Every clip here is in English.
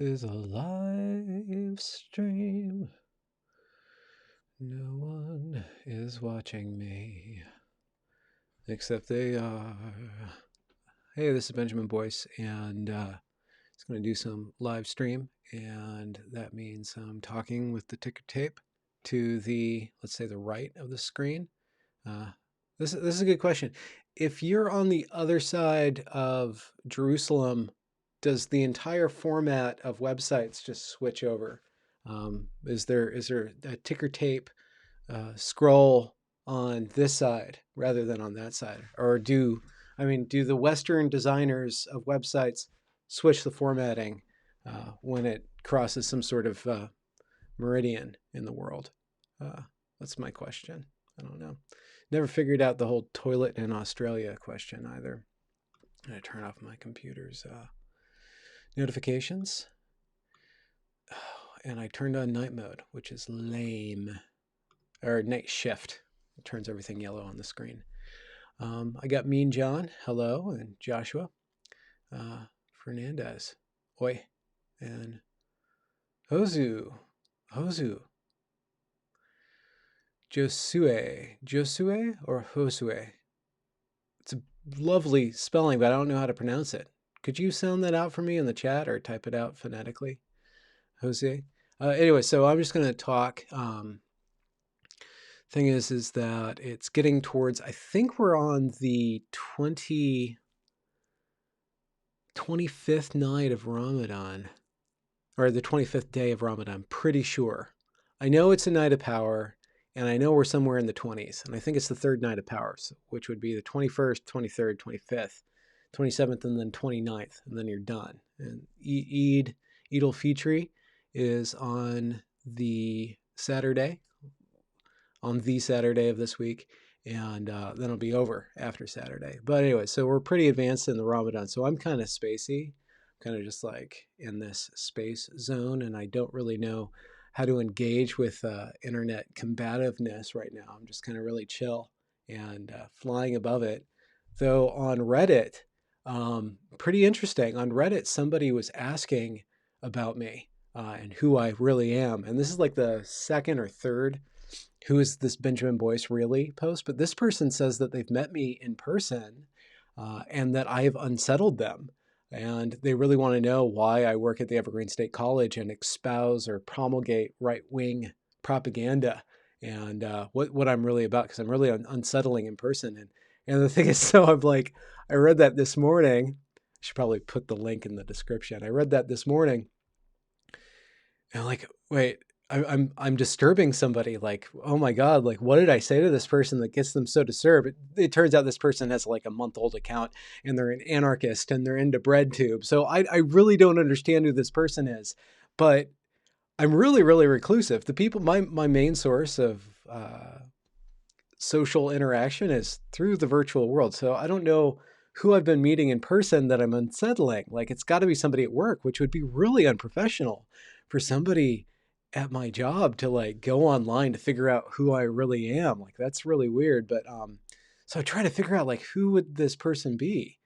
is a live stream. No one is watching me, except they are. Hey, this is Benjamin Boyce, and it's going to do some live stream, and that means I'm talking with the ticker tape to the, let's say, the right of the screen. This is a good question. If you're on the other side of Jerusalem, does the entire format of websites just switch over? Is there a ticker tape scroll on this side rather than on that side? Or do the Western designers of websites switch the formatting when it crosses some sort of meridian in the world? That's my question. I don't know. Never figured out the whole toilet in Australia question either. I'm going to turn off my computer's notifications. Oh, and I turned on night mode, which is lame. Or night shift. It turns everything yellow on the screen. I got Mean John, hello, and Joshua. Fernandez, oi, and Hozu. Josue or Josue? It's a lovely spelling, but I don't know how to pronounce it. Could you sound that out for me in the chat or type it out phonetically? Jose? Anyway, so I'm just going to talk. Thing is that it's getting towards, I think we're on the 25th night of Ramadan, or the 25th day of Ramadan, pretty sure. I know it's a night of power, and I know we're somewhere in the 20s, and I think it's the third night of power, which would be the 21st, 23rd, 25th, 27th, and then 29th, and then you're done. And Eid al-Fitr is on the Saturday of this week, and then it'll be over after Saturday. But anyway, so we're pretty advanced in the Ramadan, so I'm kind of spacey, kind of just like in this space zone, and I don't really know how to engage with internet combativeness right now. I'm just kind of really chill and flying above it. Though on Reddit, pretty interesting. On Reddit, somebody was asking about me and who I really am. And this is like the second or third "Who is this Benjamin Boyce really?" post. But this person says that they've met me in person and that I have unsettled them. And they really want to know why I work at the Evergreen State College and espouse or promulgate right-wing propaganda and what I'm really about, because I'm really unsettling in person. And the thing is, so I read that this morning. I should probably put the link in the description. I read that this morning. And I'm like, wait, I'm disturbing somebody. Like, oh my God, like what did I say to this person that gets them so disturbed? It turns out this person has like a month-old account and they're an anarchist and they're into bread tube. So I really don't understand who this person is, but I'm really, really reclusive. The people, my main source of social interaction is through the virtual world. So I don't know who I've been meeting in person that I'm unsettling. Like it's got to be somebody at work, which would be really unprofessional for somebody at my job to like go online to figure out who I really am. Like that's really weird. But so I try to figure out like who would this person be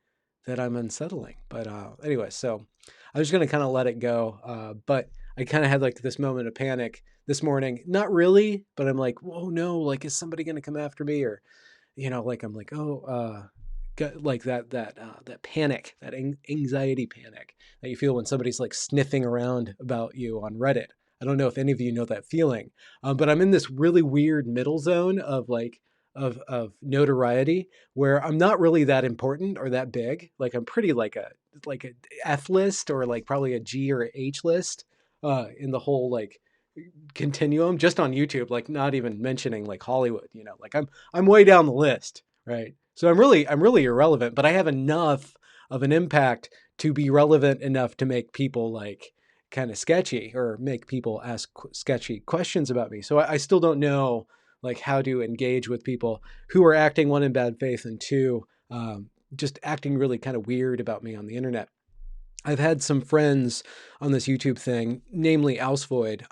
that I'm unsettling. But anyway, so I was going to kind of let it go. But I kind of had like this moment of panic this morning. Not really, but I'm like, whoa, no, like is somebody going to come after me? Or, like I'm like, oh, like that panic, that anxiety panic that you feel when somebody's like sniffing around about you on Reddit. I don't know if any of you know that feeling, but I'm in this really weird middle zone of like of notoriety where I'm not really that important or that big. Like I'm pretty like a F list or like probably a G or H list in the whole like continuum just on YouTube. Like not even mentioning like Hollywood. Like I'm way down the list, right? So I'm really irrelevant, but I have enough of an impact to be relevant enough to make people like kind of sketchy or make people ask sketchy questions about me. So I still don't know like how to engage with people who are acting, one, in bad faith, and two, just acting really kind of weird about me on the internet. I've had some friends on this YouTube thing, namely Ausvoid,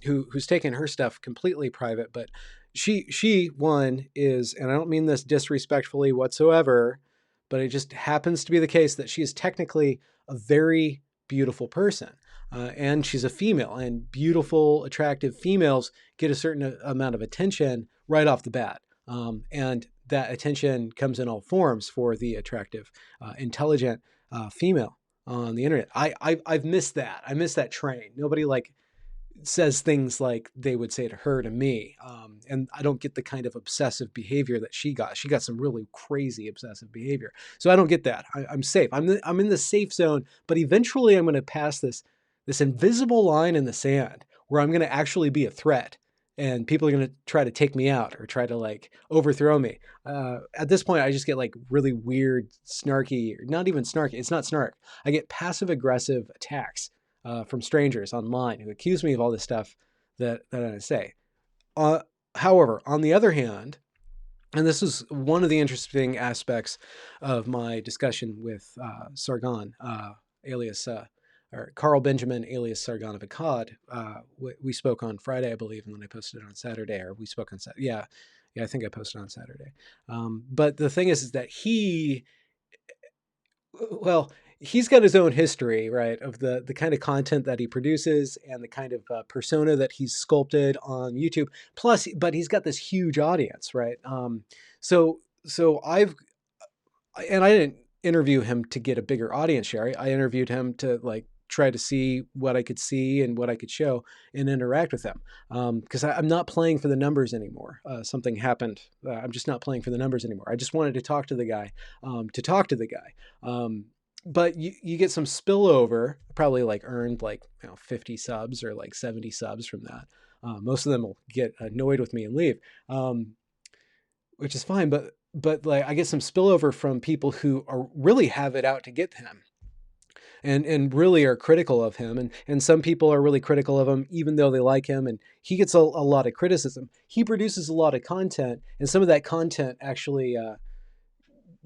who's taken her stuff completely private, but she one is, and I don't mean this disrespectfully whatsoever, but it just happens to be the case that she is technically a very beautiful person. and she's a female, and beautiful, attractive females get a certain amount of attention right off the bat. And that attention comes in all forms for the attractive, intelligent female on the internet. I've missed that. I missed that train. Nobody like says things like they would say to her to me, and I don't get the kind of obsessive behavior that she got. She got some really crazy obsessive behavior, so I don't get that. I'm safe. I'm in the safe zone, but eventually I'm going to pass this invisible line in the sand where I'm going to actually be a threat, and people are going to try to take me out or try to like overthrow me. At this point, I just get like really weird, snarky, or not even snarky. It's not snark. I get passive aggressive attacks from strangers online who accuse me of all this stuff that I say. However, on the other hand, and this is one of the interesting aspects of my discussion with Sargon, alias, or Carl Benjamin, alias Sargon of Akkad. We spoke on Friday, I believe, and then I posted it on Saturday, or we spoke on Saturday. Yeah, I think I posted on Saturday. But the thing is that he's got his own history, right, of the kind of content that he produces and the kind of persona that he's sculpted on YouTube. Plus, but he's got this huge audience, right? So I didn't interview him to get a bigger audience share. I interviewed him to like try to see what I could see and what I could show and interact with him. Because I'm not playing for the numbers anymore. Something happened. I'm just not playing for the numbers anymore. I just wanted to talk to the guy, but you get some spillover, probably like earned like 50 subs or like 70 subs from that. Most of them will get annoyed with me and leave, which is fine. But like I get some spillover from people who are really have it out to get him and really are critical of him. And some people are really critical of him, even though they like him. And he gets a lot of criticism. He produces a lot of content, and some of that content actually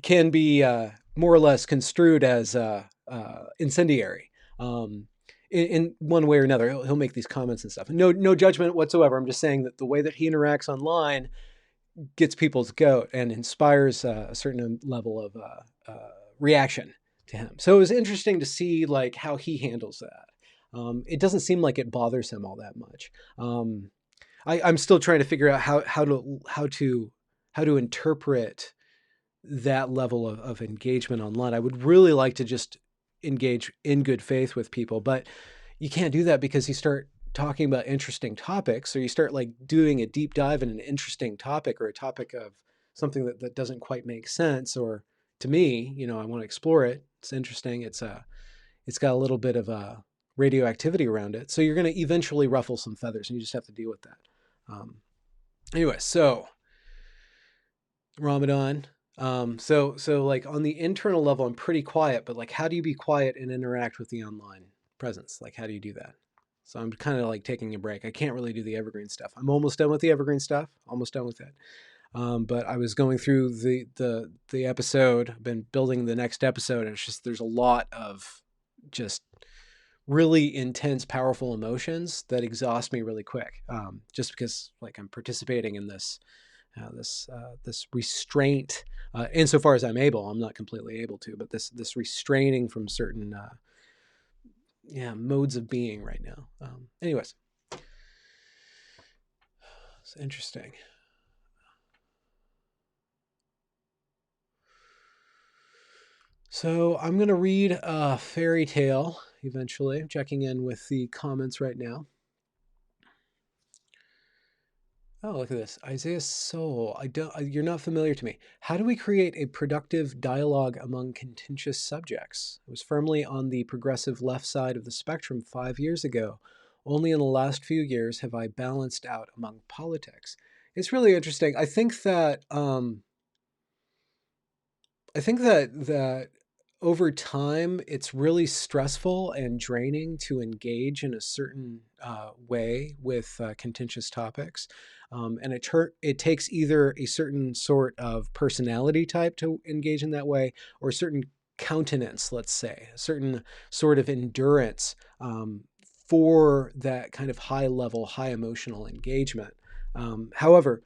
can be more or less construed as incendiary in one way or another. He'll make these comments and stuff. No judgment whatsoever. I'm just saying that the way that he interacts online gets people's goat and inspires a certain level of reaction to him. So it was interesting to see like how he handles that. It doesn't seem like it bothers him all that much. I'm still trying to figure out how to interpret that level of engagement online. I would really like to just engage in good faith with people, but you can't do that because you start talking about interesting topics, or you start like doing a deep dive in an interesting topic or a topic of something that doesn't quite make sense. Or to me, I want to explore it. It's interesting. It's got a little bit of radioactivity around it. So you're going to eventually ruffle some feathers and you just have to deal with that. Anyway, so Ramadan. So like on the internal level, I'm pretty quiet, but like, how do you be quiet and interact with the online presence? Like, how do you do that? So I'm kind of like taking a break. I can't really do the evergreen stuff. I'm almost done with the evergreen stuff. Almost done with it. But I was going through the episode, I've been building the next episode, and it's just, there's a lot of just really intense, powerful emotions that exhaust me really quick. Just because like I'm participating in this restraint, insofar as I'm able. I'm not completely able to, but this restraining from certain modes of being right now. Anyways, it's interesting. So I'm going to read a fairy tale eventually. I'm checking in with the comments right now. Oh, look at this. Isaiah's soul. You're not familiar to me. How do we create a productive dialogue among contentious subjects? I was firmly on the progressive left side of the spectrum 5 years ago. Only in the last few years have I balanced out among politics. It's really interesting. I think that over time, it's really stressful and draining to engage in a certain way with contentious topics. And it takes either a certain sort of personality type to engage in that way, or a certain countenance, let's say, a certain sort of endurance for that kind of high level, high emotional engagement. However,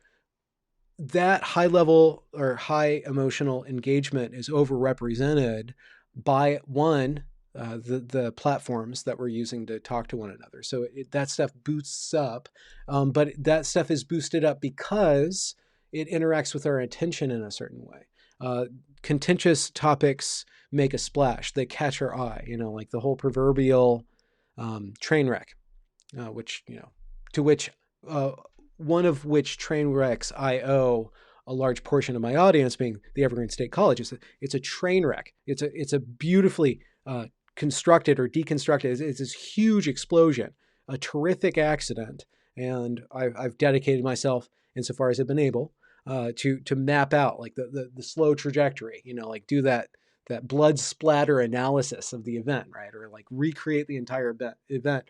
that high level or high emotional engagement is overrepresented by one, the platforms that we're using to talk to one another. So that stuff boosts up, but that stuff is boosted up because it interacts with our attention in a certain way. Contentious topics make a splash; they catch our eye. Like the whole proverbial train wreck, which to which one of which train wrecks I owe a large portion of my audience being the Evergreen State College. It's a train wreck. It's a beautifully constructed or deconstructed. It's this huge explosion, a terrific accident, and I've dedicated myself, insofar as I've been able, to map out like the slow trajectory. Like do that blood splatter analysis of the event, right? Or like recreate the entire event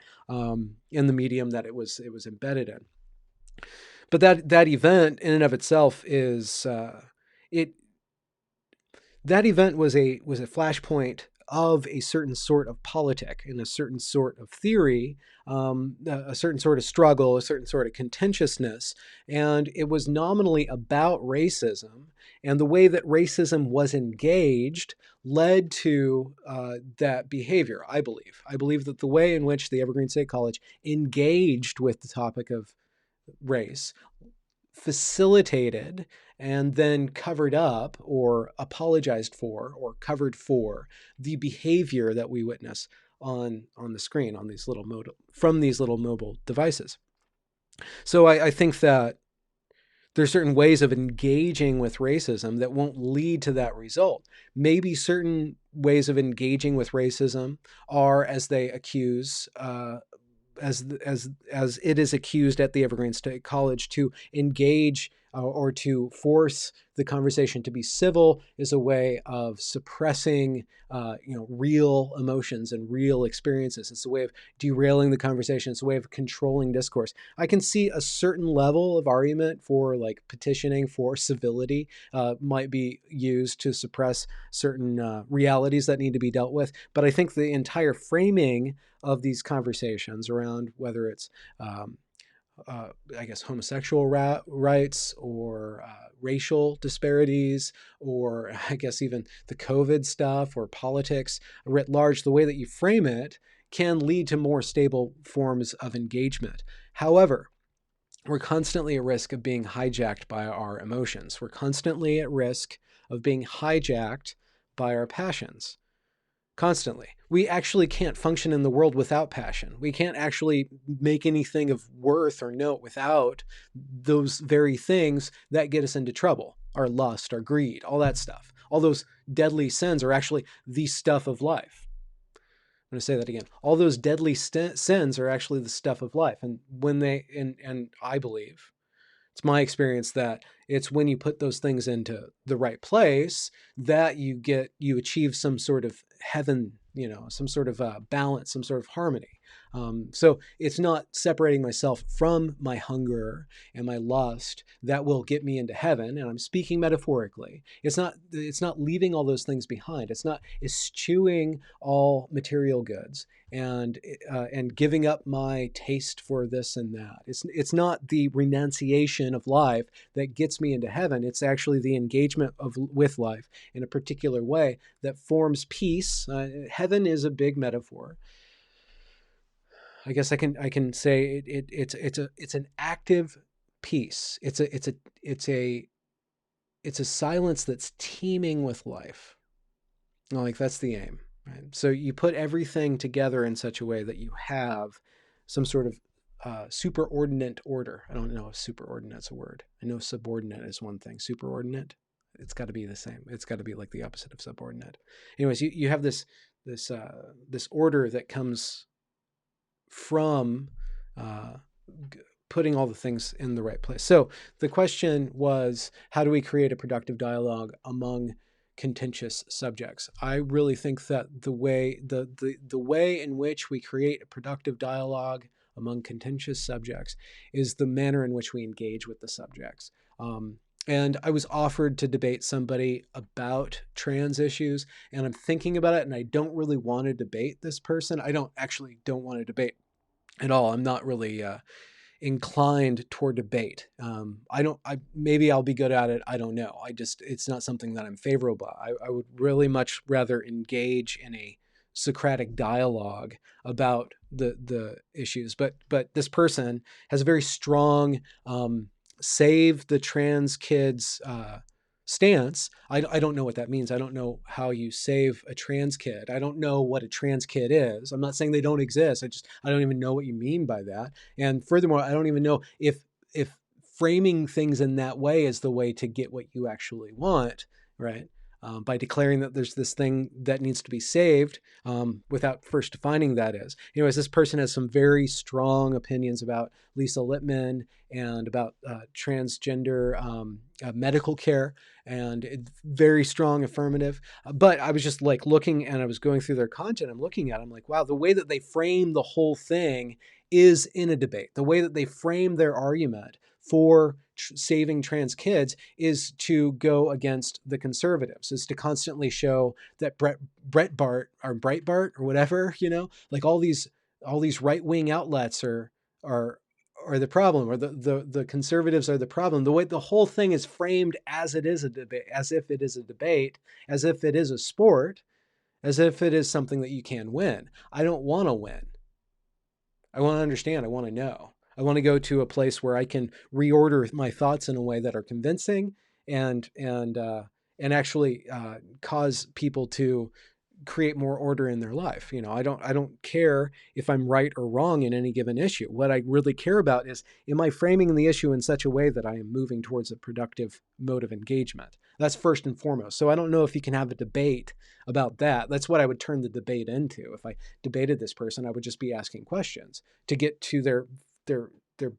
in the medium that it was embedded in. But that event in and of itself is that event was a flashpoint of a certain sort of politic and a certain sort of theory, a certain sort of struggle, a certain sort of contentiousness. And it was nominally about racism. And the way that racism was engaged led to that behavior, I believe. I believe that the way in which the Evergreen State College engaged with the topic of race facilitated and then covered up or apologized for or covered for the behavior that we witness on the screen on these little from these little mobile devices. So I think that there's certain ways of engaging with racism that won't lead to that result. Maybe certain ways of engaging with racism are, as they accuse, as it is accused at the Evergreen State College, to engage or to force the conversation to be civil is a way of suppressing real emotions and real experiences. It's a way of derailing the conversation. It's a way of controlling discourse. I can see a certain level of argument for like petitioning for civility might be used to suppress certain realities that need to be dealt with. But I think the entire framing of these conversations around whether it's I guess homosexual rights or racial disparities, or I guess even the COVID stuff or politics writ large, the way that you frame it can lead to more stable forms of engagement. However, we're constantly at risk of being hijacked by our emotions. We're constantly at risk of being hijacked by our passions. Constantly. We actually can't function in the world without passion. We can't actually make anything of worth or note without those very things that get us into trouble. Our lust, our greed, all that stuff. All those deadly sins are actually the stuff of life. I'm going to say that again. All those deadly sins are actually the stuff of life. And when and I believe, it's my experience that it's when you put those things into the right place that you achieve some sort of heaven, some sort of balance, some sort of harmony. So it's not separating myself from my hunger and my lust that will get me into heaven. And I'm speaking metaphorically. It's not leaving all those things behind. It's not eschewing all material goods and giving up my taste for this and that. It's not the renunciation of life that gets me into heaven. It's actually the engagement with life in a particular way that forms peace. Heaven is a big metaphor. I guess I can say it's an active peace. It's a silence that's teeming with life. Like that's the aim, right? So you put everything together in such a way that you have some sort of superordinate order. I don't know if superordinate's a word. I know subordinate is one thing. Superordinate, it's got to be the same. It's got to be like the opposite of subordinate. Anyways, you have this order that comes from putting all the things in the right place. So the question was, how do we create a productive dialogue among contentious subjects? I really think that the way in which we create a productive dialogue among contentious subjects is the manner in which we engage with the subjects. And I was offered to debate somebody about trans issues, and I'm thinking about it, and I don't really want to debate this person. I don't want to debate at all. I'm not really inclined toward debate. Maybe I'll be good at it. I don't know. It's not something that I'm favorable. I would really much rather engage in a Socratic dialogue about the issues. But this person has a very strong save the trans kids stance. I don't know what that means. I don't know how you save a trans kid. I don't know what a trans kid is. I'm not saying they don't exist. I don't even know what you mean by that. And furthermore, I don't even know if framing things in that way is the way to get what you actually want, right? By declaring that there's this thing that needs to be saved without first defining that is. Anyways, this person has some very strong opinions about Lisa Littman and about transgender medical care, and very strong affirmative. But I was just like looking, and I was going through their content. I'm looking at it, I'm like, wow, the way that they frame the whole thing is in a debate. The way that they frame their argument for saving trans kids is to go against the conservatives, is to constantly show that Breitbart or whatever, like all these right-wing outlets are the problem, or the conservatives are the problem. The way the whole thing is framed as it is a debate, as if it is a debate, as if it is a sport, as if it is something that you can win. I don't want to win. I want to understand. I want to know. I want to go to a place where I can reorder my thoughts in a way that are convincing and actually cause people to create more order in their life. I don't care if I'm right or wrong in any given issue. What I really care about is, am I framing the issue in such a way that I am moving towards a productive mode of engagement? That's first and foremost. So I don't know if you can have a debate about that. That's what I would turn the debate into. If I debated this person, I would just be asking questions to get to their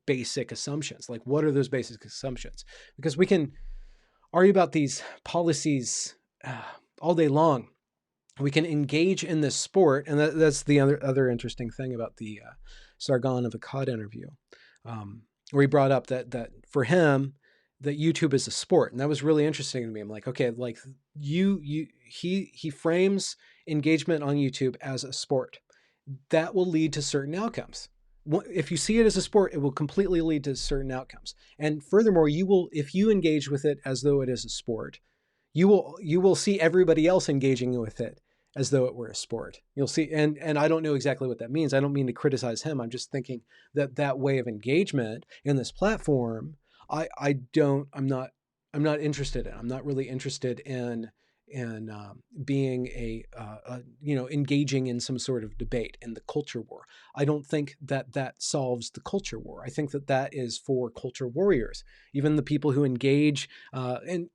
basic assumptions. Like, what are those basic assumptions? Because we can argue about these policies all day long. We can engage in this sport, and that's the other interesting thing about the Sargon of Akkad interview, where he brought up that for him, that YouTube is a sport, and that was really interesting to me. I'm like, okay, like he frames engagement on YouTube as a sport. That will lead to certain outcomes. If you see it as a sport, it will completely lead to certain outcomes. And furthermore, if you engage with it as though it is a sport, you will see everybody else engaging with it as though it were a sport. You'll see, and I don't know exactly what that means. I don't mean to criticize him. I'm just thinking that way of engagement in this platform, I'm not interested in. I'm not really interested in being engaging in some sort of debate in the culture war. I don't think that solves the culture war. I think that is for culture warriors, even the people who engage and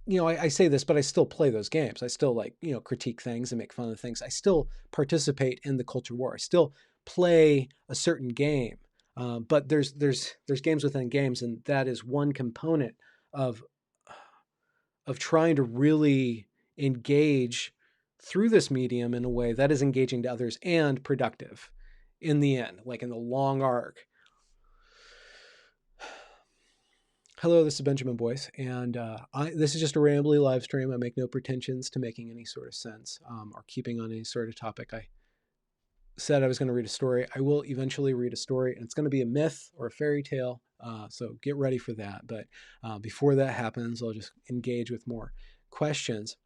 I say this, but I still play those games. I still critique things and make fun of things. I still participate in the culture war. I still play a certain game. But there's games within games, and that is one component of trying to really engage through this medium in a way that is engaging to others and productive in the end, like in the long arc. Hello, this is Benjamin Boyce, and this is just a rambly live stream. I make no pretensions to making any sort of sense or keeping on any sort of topic. I said I was going to read a story. I will eventually read a story, and it's going to be a myth or a fairy tale, so get ready for that. But before that happens, I'll just engage with more questions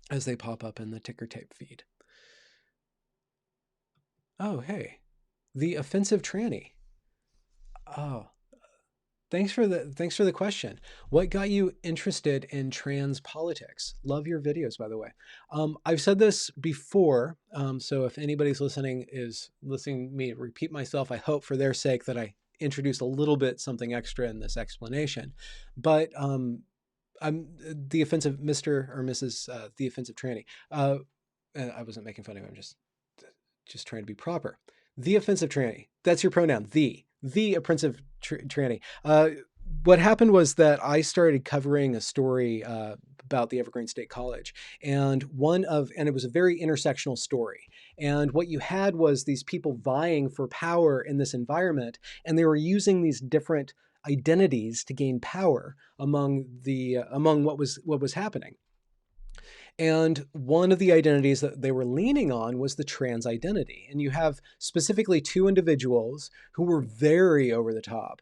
as they pop up in the ticker tape feed. Oh, hey, the offensive tranny. Oh. Thanks for the question. What got you interested in trans politics? Love your videos, by the way. I've said this before, so if anybody's listening to me repeat myself, I hope for their sake that I introduce a little bit something extra in this explanation. But I'm the offensive Mr. or Mrs. The offensive tranny. I wasn't making fun of him. I'm just trying to be proper. The offensive tranny. That's your pronoun. The offensive tranny. What happened was that I started covering a story about the Evergreen State College, and it was a very intersectional story. And what you had was these people vying for power in this environment, and they were using these different identities to gain power among what was happening. And one of the identities that they were leaning on was the trans identity. And you have specifically two individuals who were very over the top,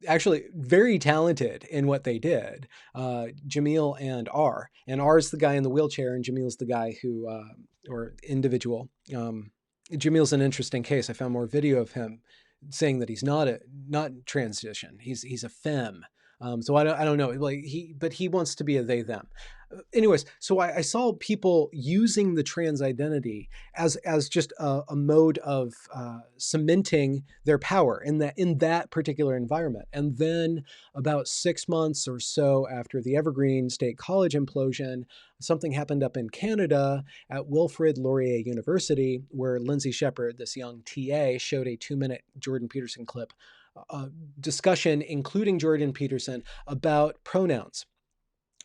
actually very talented in what they did, Jamil and R. And R is the guy in the wheelchair, and Jamil's the guy who, or individual. Jamil's an interesting case. I found more video of him saying that he's not transition. He's a femme. So I don't know. Like but he wants to be a they them. Anyways, so I saw people using the trans identity as just a mode of cementing their power in that particular environment. And then about 6 months or so after the Evergreen State College implosion, something happened up in Canada at Wilfrid Laurier University, where Lindsay Shepherd, this young TA, showed a 2-minute Jordan Peterson clip discussion, including Jordan Peterson, about pronouns,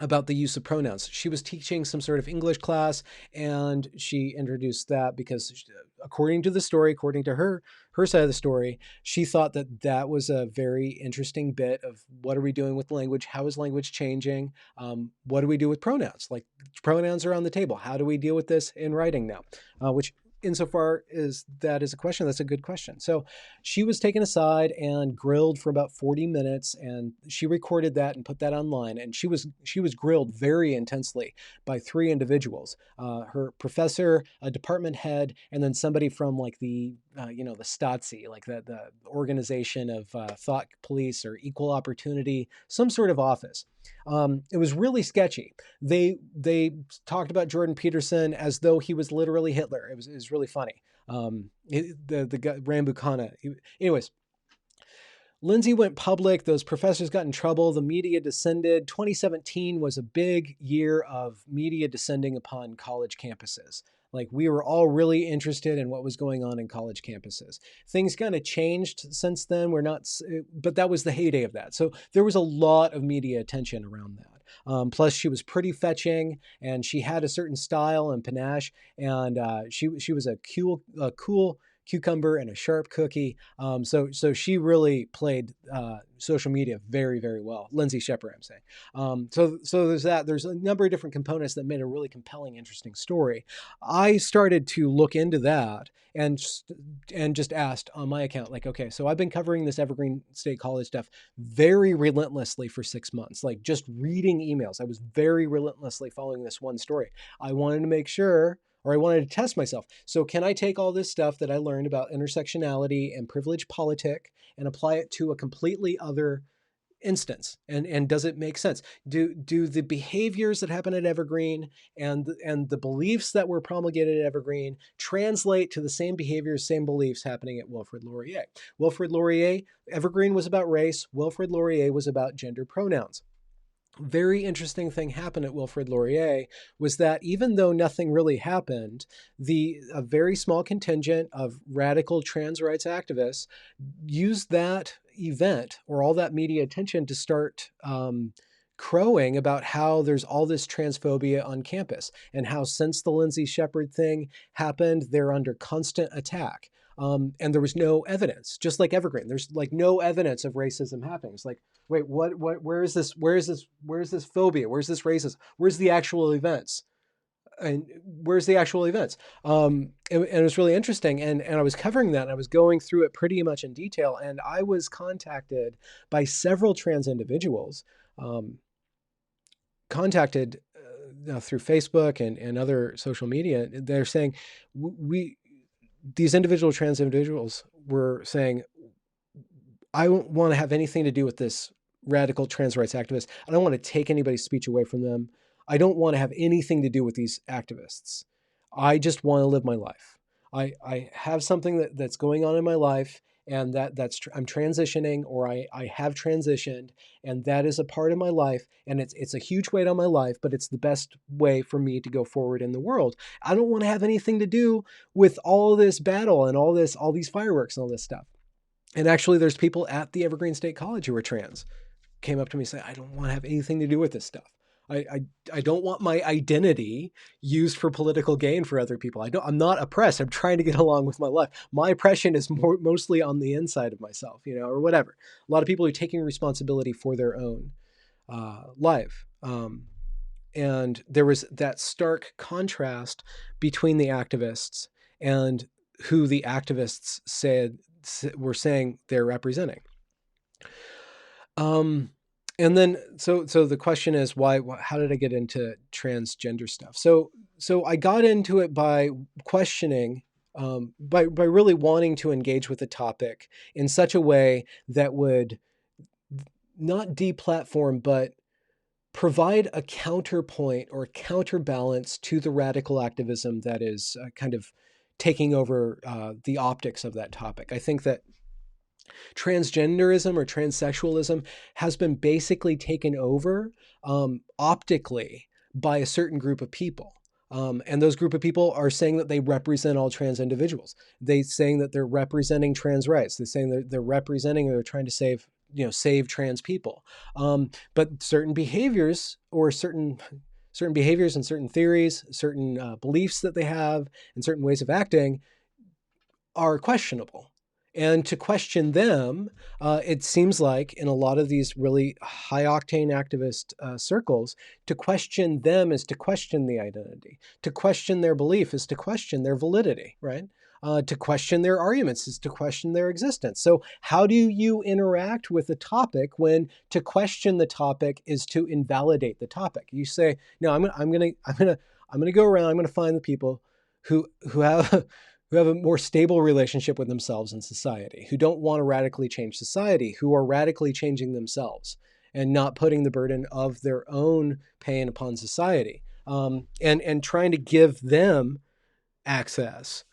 about the use of pronouns. She was teaching some sort of English class, and she introduced that because, according to the story, according to her side of the story, she thought that was a very interesting bit of what are we doing with language? How is language changing? What do we do with pronouns? Like, pronouns are on the table. How do we deal with this in writing now? Which, insofar as that is a question, that's a good question. So she was taken aside and grilled for about 40 minutes, and she recorded that and put that online. And she was grilled very intensely by 3 individuals: her professor, a department head, and then somebody from like the the Stasi, like the organization of thought police or equal opportunity, some sort of office. It was really sketchy. They talked about Jordan Peterson as though he was literally Hitler. It was really funny. The guy, Rambukkana. Anyways, Lindsay went public. Those professors got in trouble. The media descended. 2017 was a big year of media descending upon college campuses. Like, we were all really interested in what was going on in college campuses. Things kind of changed since then. But that was the heyday of that. So there was a lot of media attention around that. Plus, she was pretty fetching, and she had a certain style and panache, and she was a cool cucumber and a sharp cookie. So she really played social media very, very well. Lindsay Shepherd, I'm saying. So there's that. There's a number of different components that made a really compelling, interesting story. I started to look into that and just asked on my account, like, okay, so I've been covering this Evergreen State College stuff very relentlessly for 6 months, like just reading emails. I was very relentlessly following this one story. I wanted to make sure, or I wanted to test myself. So can I take all this stuff that I learned about intersectionality and privilege politic and apply it to a completely other instance? And does it make sense? Do the behaviors that happen at Evergreen and the beliefs that were promulgated at Evergreen translate to the same behaviors, same beliefs happening at Wilfrid Laurier? Wilfrid Laurier, Evergreen was about race. Wilfrid Laurier was about gender pronouns. Very interesting thing happened at Wilfrid Laurier was that even though nothing really happened, a very small contingent of radical trans rights activists used that event or all that media attention to start crowing about how there's all this transphobia on campus, and how since the Lindsay Shepherd thing happened, they're under constant attack. And there was no evidence, just like Evergreen. There's like no evidence of racism happening. It's like, wait, where is this phobia? Where's this racism? Where's the actual events? And where's the actual events? And it was really interesting. And I was covering that, and I was going through it pretty much in detail. And I was contacted by several trans individuals, contacted through Facebook and other social media. They're saying, these individual trans individuals were saying, I don't want to have anything to do with this radical trans rights activist. I don't want to take anybody's speech away from them. I don't want to have anything to do with these activists. I just want to live my life. I have something that's going on in my life, and I'm transitioning, or I have transitioned, and that is a part of my life, and it's a huge weight on my life, but it's the best way for me to go forward in the world. I don't want to have anything to do with all this battle and all these fireworks and all this stuff. And actually, there's people at the Evergreen State College who are trans, came up to me and said, I don't want to have anything to do with this stuff. I don't want my identity used for political gain for other people. I'm not oppressed. I'm trying to get along with my life. My oppression is mostly on the inside of myself, or whatever. A lot of people are taking responsibility for their own life. there was that stark contrast between the activists and who the activists were saying they're representing. And then, so the question is, how did I get into transgender stuff? So I got into it by questioning, by really wanting to engage with the topic in such a way that would not deplatform, but provide a counterpoint or counterbalance to the radical activism that is kind of taking over the optics of that topic. I think that transgenderism or transsexualism has been basically taken over optically by a certain group of people. And those group of people are saying that they represent all trans individuals. They're saying that they're representing trans rights. They're saying that they're trying to save trans people. But certain behaviors and certain theories, certain beliefs that they have, and certain ways of acting are questionable. And to question them, it seems like in a lot of these really high octane activist circles, to question them is to question the identity. To question their belief is to question their validity, right? To question their arguments is to question their existence. So how do you interact with a topic when to question the topic is to invalidate the topic? You say, no, I'm gonna go around. I'm gonna find the people who have who have a more stable relationship with themselves and society, who don't want to radically change society, who are radically changing themselves and not putting the burden of their own pain upon society, and trying to give them access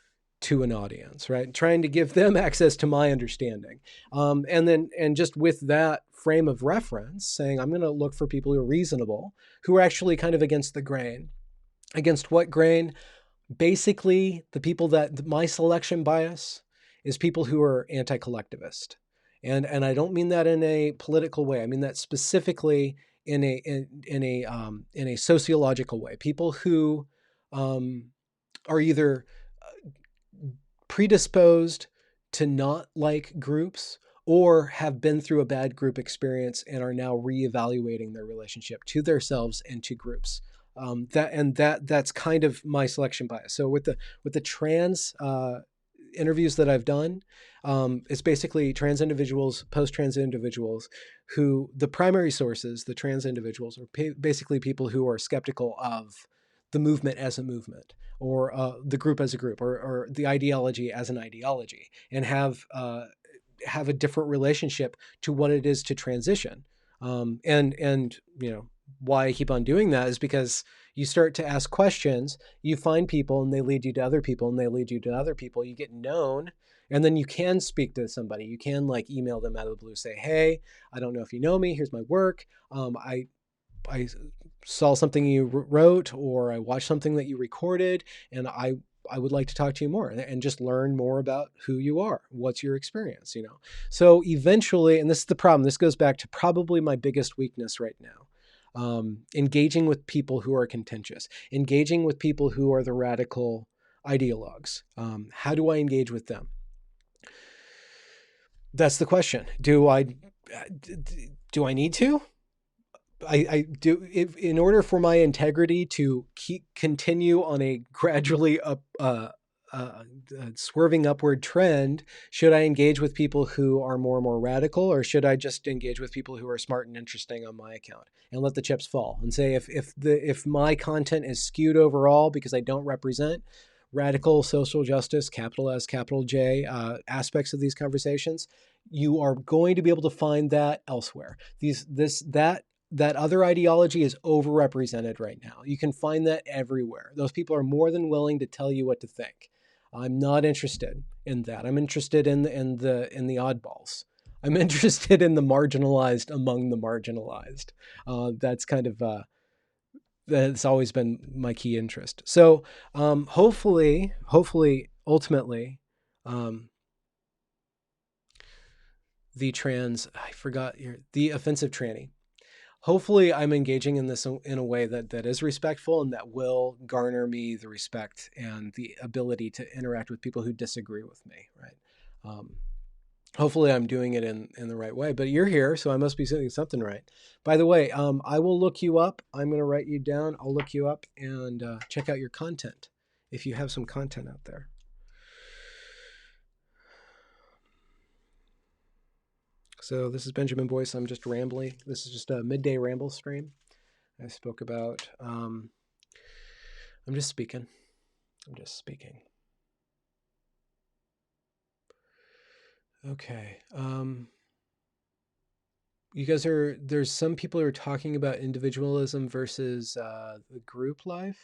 to an audience, right? Trying to give them access to my understanding. And just with that frame of reference, saying, I'm going to look for people who are reasonable, who are actually kind of against the grain. Against what grain? Basically, the people that my selection bias is people who are anti-collectivist, and I don't mean that in a political way. I mean that specifically in a sociological way. People who are either predisposed to not like groups or have been through a bad group experience and are now reevaluating their relationship to themselves and to groups. That's kind of my selection bias. So with the trans interviews that I've done, it's basically trans individuals, post-trans individuals, who the primary sources, the trans individuals, are basically people who are skeptical of the movement as a movement, or the group as a group, or the ideology as an ideology, and have a different relationship to what it is to transition. And why I keep on doing that is because you start to ask questions, you find people and they lead you to other people and they lead you to other people, you get known, and then you can speak to somebody. You can like email them out of the blue, say, hey, I don't know if you know me, here's my work. I saw something you wrote, or I watched something that you recorded, and I would like to talk to you more and just learn more about who you are. What's your experience, So eventually, and this is the problem, this goes back to probably my biggest weakness right now, engaging with people who are contentious, engaging with people who are the radical ideologues. How do I engage with them? That's the question. Do I need to? I do, if, in order for my integrity to continue on a gradually swerving upward trend, should I engage with people who are more and more radical, or should I just engage with people who are smart and interesting on my account and let the chips fall and say, if my content is skewed overall because I don't represent radical social justice, capital S, capital J, aspects of these conversations, you are going to be able to find that elsewhere. That other ideology is overrepresented right now. You can find that everywhere. Those people are more than willing to tell you what to think. I'm not interested in that. I'm interested in the oddballs. I'm interested in the marginalized among the marginalized. That's kind of that's always been my key interest. So hopefully, ultimately, the offensive tranny. Hopefully I'm engaging in this in a way that is respectful and that will garner me the respect and the ability to interact with people who disagree with me, right? Hopefully I'm doing it in the right way, but you're here, so I must be doing something right. By the way, I will look you up. I'm going to write you down. I'll look you up and check out your content if you have some content out there. So this is Benjamin Boyce. I'm just rambling. This is just a midday ramble stream. I spoke about, I'm just speaking. I'm just speaking. Okay. You guys there's some people who are talking about individualism versus the group life.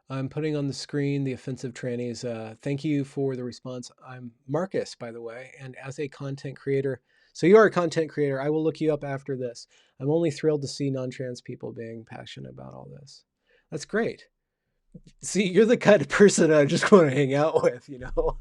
I'm putting on the screen the offensive trannies. Thank you for the response. I'm Marcus, by the way, and as a content creator, so you are a content creator. I will look you up after this. I'm only thrilled to see non-trans people being passionate about all this. That's great. See, you're the kind of person I just want to hang out with, you know?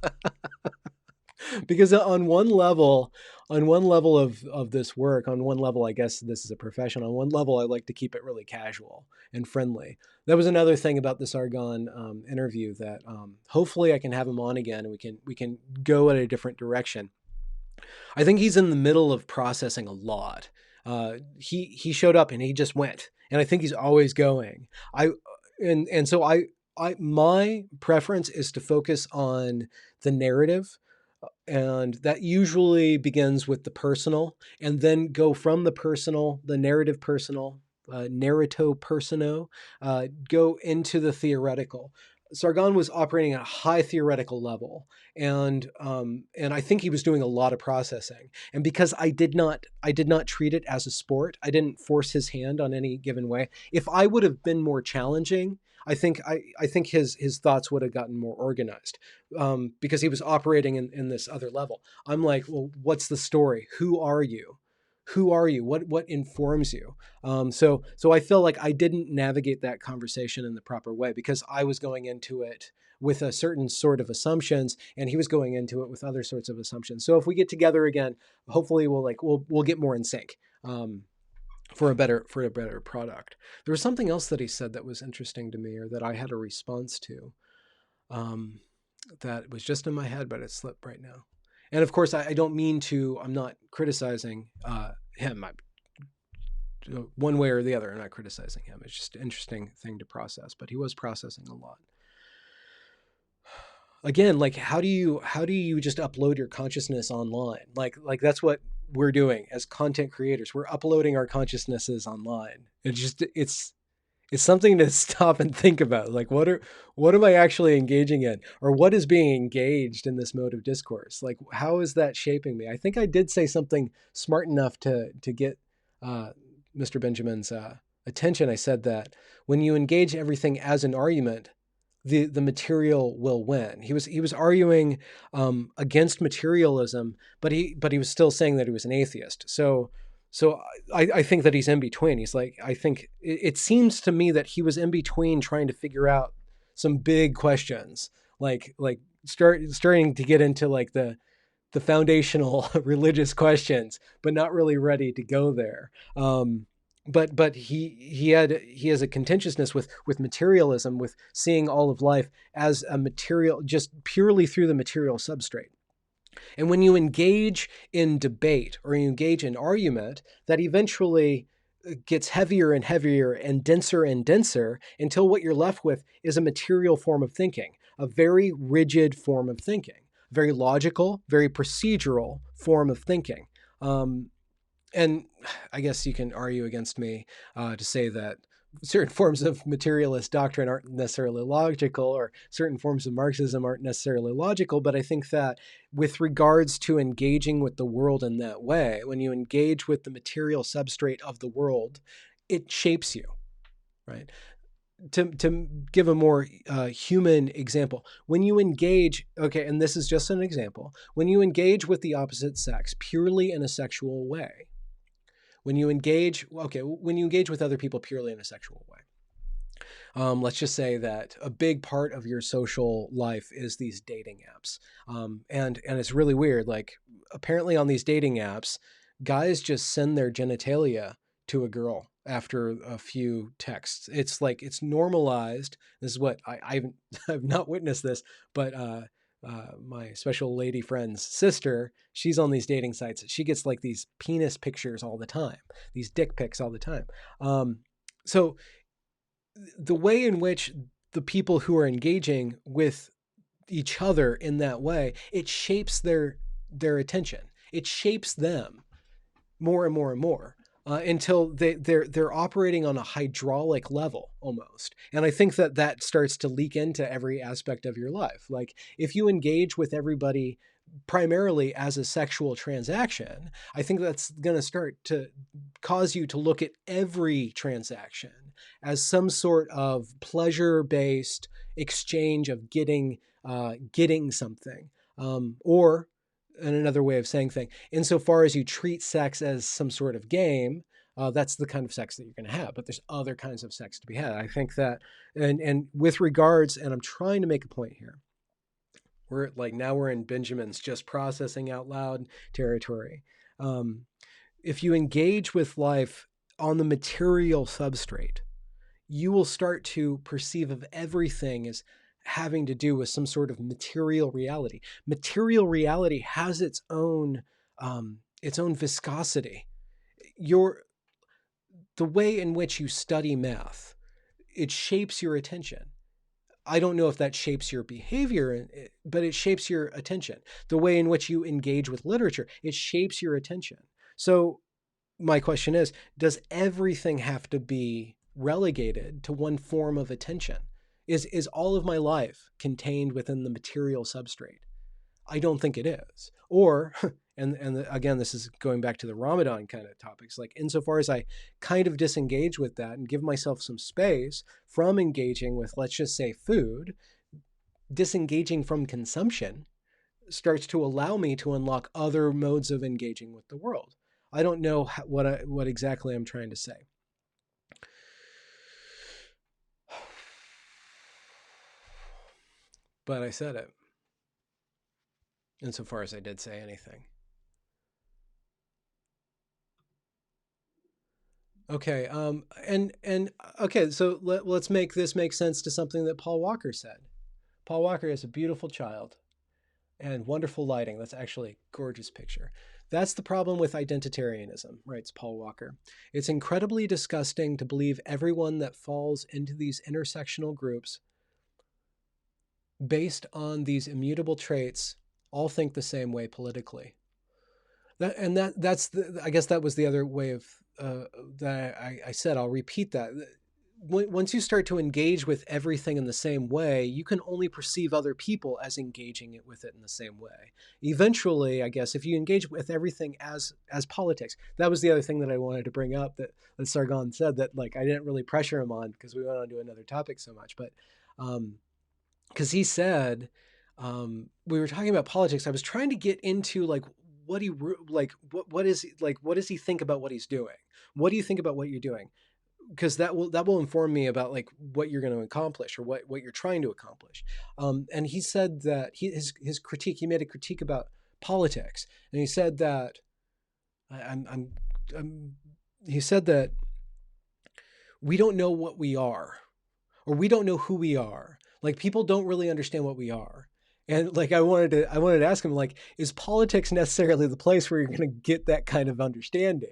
Because on one level of this work, on one level, I guess this is a profession. On one level, I like to keep it really casual and friendly. That was another thing about the Sargon interview that hopefully I can have him on again and we can go in a different direction. I think he's in the middle of processing a lot. He showed up and he just went, and I think he's always going. So my preference is to focus on the narrative, and that usually begins with the personal and then go from the personal, the narrative personal, narrato persono, go into the theoretical. Sargon was operating at a high theoretical level, and I think he was doing a lot of processing. And because I did not treat it as a sport, I didn't force his hand on any given way. If I would have been more challenging, I think his thoughts would have gotten more organized, because he was operating in this other level. I'm like, well, what's the story? Who are you? Who are you? What informs you? So I feel like I didn't navigate that conversation in the proper way because I was going into it with a certain sort of assumptions, and he was going into it with other sorts of assumptions. So if we get together again, hopefully we'll get more in sync. For a better product. There was something else that he said that was interesting to me, or that I had a response to, um, that was just in my head, but it slipped right now. And of course, I don't mean to. I'm not criticizing him. One way or the other, I'm not criticizing him. It's just an interesting thing to process. But he was processing a lot. Again, like how do you just upload your consciousness online? Like that's what we're doing as content creators. We're uploading our consciousnesses online. It's something to stop and think about. Like what am I actually engaging in, or what is being engaged in this mode of discourse? Like how is that shaping me? I think I did say something smart enough to get Mr. Benjamin's attention. I said that when you engage everything as an argument, the material will win. He was arguing against materialism, but he was still saying that he was an atheist. So I think that he's in between. He's like, I think it seems to me that he was in between trying to figure out some big questions, like starting to get into like the foundational religious questions, but not really ready to go there. But he has a contentiousness with materialism, with seeing all of life as a material, just purely through the material substrate. And when you engage in debate or you engage in argument, that eventually gets heavier and heavier and denser until what you're left with is a material form of thinking, a very rigid form of thinking, very logical, very procedural form of thinking. And I guess you can argue against me to say that certain forms of materialist doctrine aren't necessarily logical, or certain forms of Marxism aren't necessarily logical. But I think that with regards to engaging with the world in that way, when you engage with the material substrate of the world, it shapes you, right? To give a more human example, when you engage, okay, and this is just an example, when you engage with the opposite sex purely in a sexual way, when you engage with other people purely in a sexual way, let's just say that a big part of your social life is these dating apps, and it's really weird. Like apparently on these dating apps, guys just send their genitalia to a girl after a few texts. It's like it's normalized. This is what I haven't I've not witnessed this, but my special lady friend's sister, she's on these dating sites. She gets like these penis pictures all the time, these dick pics all the time. So the way in which the people who are engaging with each other in that way, it shapes their attention. It shapes them more and more and more until they're operating on a hydraulic level almost. And I think that that starts to leak into every aspect of your life. Like if you engage with everybody primarily as a sexual transaction, I think that's going to start to cause you to look at every transaction as some sort of pleasure-based exchange of getting something, or and another way of saying thing, insofar as you treat sex as some sort of game, that's the kind of sex that you're going to have. But there's other kinds of sex to be had. I think that, and with regards, and I'm trying to make a point here. We're like now we're in Benjamin's just processing out loud territory. If you engage with life on the material substrate, you will start to perceive of everything as having to do with some sort of material reality. Material reality has its own viscosity. The way in which you study math, it shapes your attention. I don't know if that shapes your behavior, but it shapes your attention. The way in which you engage with literature, it shapes your attention. So my question is, does everything have to be relegated to one form of attention? Is all of my life contained within the material substrate? I don't think it is. Or, again, this is going back to the Ramadan kind of topics, like insofar as I kind of disengage with that and give myself some space from engaging with, let's just say, food, disengaging from consumption starts to allow me to unlock other modes of engaging with the world. I don't know what exactly I'm trying to say. But I said it, insofar as I did say anything. Okay, okay, so let's make this make sense to something that Paul Walker said. Paul Walker is a beautiful child and wonderful lighting. That's actually a gorgeous picture. That's the problem with identitarianism, writes Paul Walker. It's incredibly disgusting to believe everyone that falls into these intersectional groups based on these immutable traits all think the same way politically. I guess that was the other way of that I said. I'll repeat that. Once you start to engage with everything in the same way, you can only perceive other people as engaging with it in the same way. Eventually, I guess, if you engage with everything as politics, that was the other thing that I wanted to bring up that Sargon said that like I didn't really pressure him on because we went on to another topic so much, but because he said we were talking about politics, I was trying to get into like what does he think about what he's doing? What do you think about what you're doing? Because that will inform me about like what you're going to accomplish or what you're trying to accomplish. And he said that his critique, he made a critique about politics, and he said that he said that we don't know what we are, or we don't know who we are. Like people don't really understand what we are. And like I wanted to ask him, like, is politics necessarily the place where you're going to get that kind of understanding?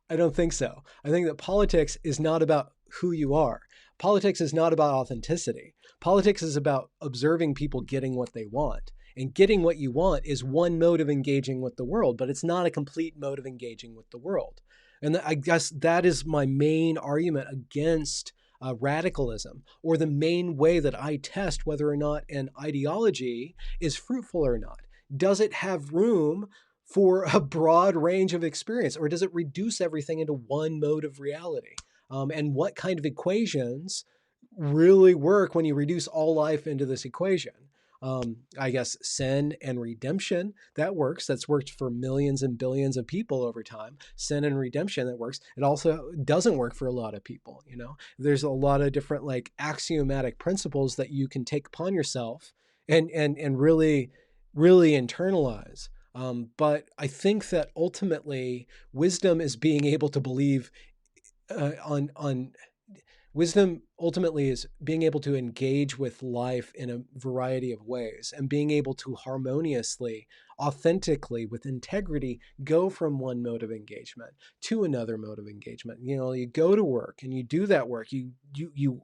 I don't think so. I think that politics is not about who you are. Politics is not about authenticity. Politics is about observing people getting what they want. And getting what you want is one mode of engaging with the world, but it's not a complete mode of engaging with the world. And I guess that is my main argument against radicalism, or the main way that I test whether or not an ideology is fruitful or not. Does it have room for a broad range of experience, or does it reduce everything into one mode of reality? And what kind of equations really work when you reduce all life into this equation? I guess sin and redemption, that works. That's worked for millions and billions of people over time. Sin and redemption, that works. It also doesn't work for a lot of people. You know, there's a lot of different like axiomatic principles that you can take upon yourself and really internalize. But I think that ultimately wisdom is being able to believe on wisdom ultimately is being able to engage with life in a variety of ways and being able to harmoniously, authentically, with integrity, go from one mode of engagement to another mode of engagement. You know, you go to work and you do that work. You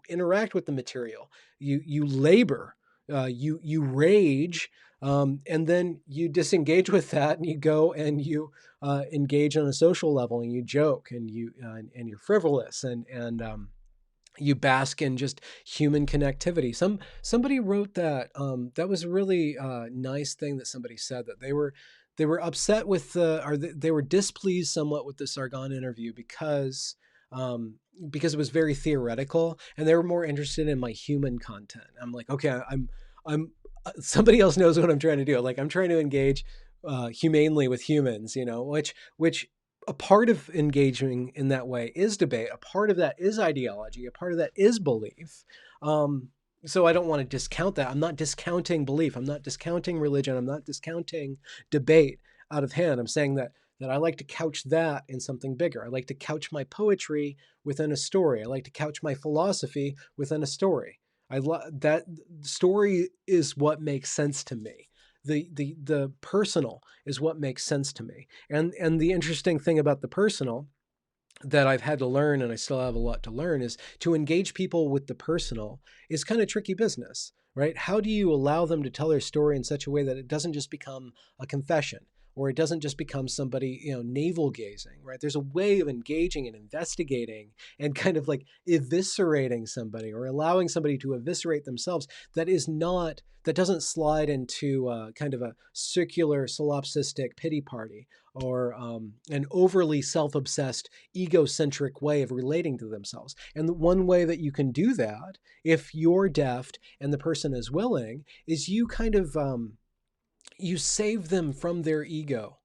interact with the material. You labor. You rage. And then you disengage with that, and you go and you engage on a social level, and you joke, and you're frivolous, and you bask in just human connectivity. Somebody wrote that that was a really nice thing that somebody said, that they were upset with they were displeased somewhat with the Sargon interview um, because it was very theoretical, and they were more interested in my human content. I'm like, okay, I'm somebody else knows what I'm trying to do. Like, I'm trying to engage humanely with humans, you know, which a part of engaging in that way is debate. A part of that is ideology. A part of that is belief. Um, so I don't want to discount that. I'm not discounting belief. I'm not discounting religion. I'm not discounting debate out of hand. I'm saying that I like to couch that in something bigger. I like to couch my poetry within a story. I like to couch my philosophy within a story. That story is what makes sense to me. The personal is what makes sense to me. And the interesting thing about the personal that I've had to learn, and I still have a lot to learn, is to engage people with the personal is kind of tricky business, right? How do you allow them to tell their story in such a way that it doesn't just become a confession, or it doesn't just become somebody, you know, navel gazing, right? There's a way of engaging and investigating and kind of like eviscerating somebody, or allowing somebody to eviscerate themselves, that doesn't slide into kind of a circular solipsistic pity party, or an overly self-obsessed egocentric way of relating to themselves. And the one way that you can do that, if you're deft and the person is willing, is you kind of you save them from their ego.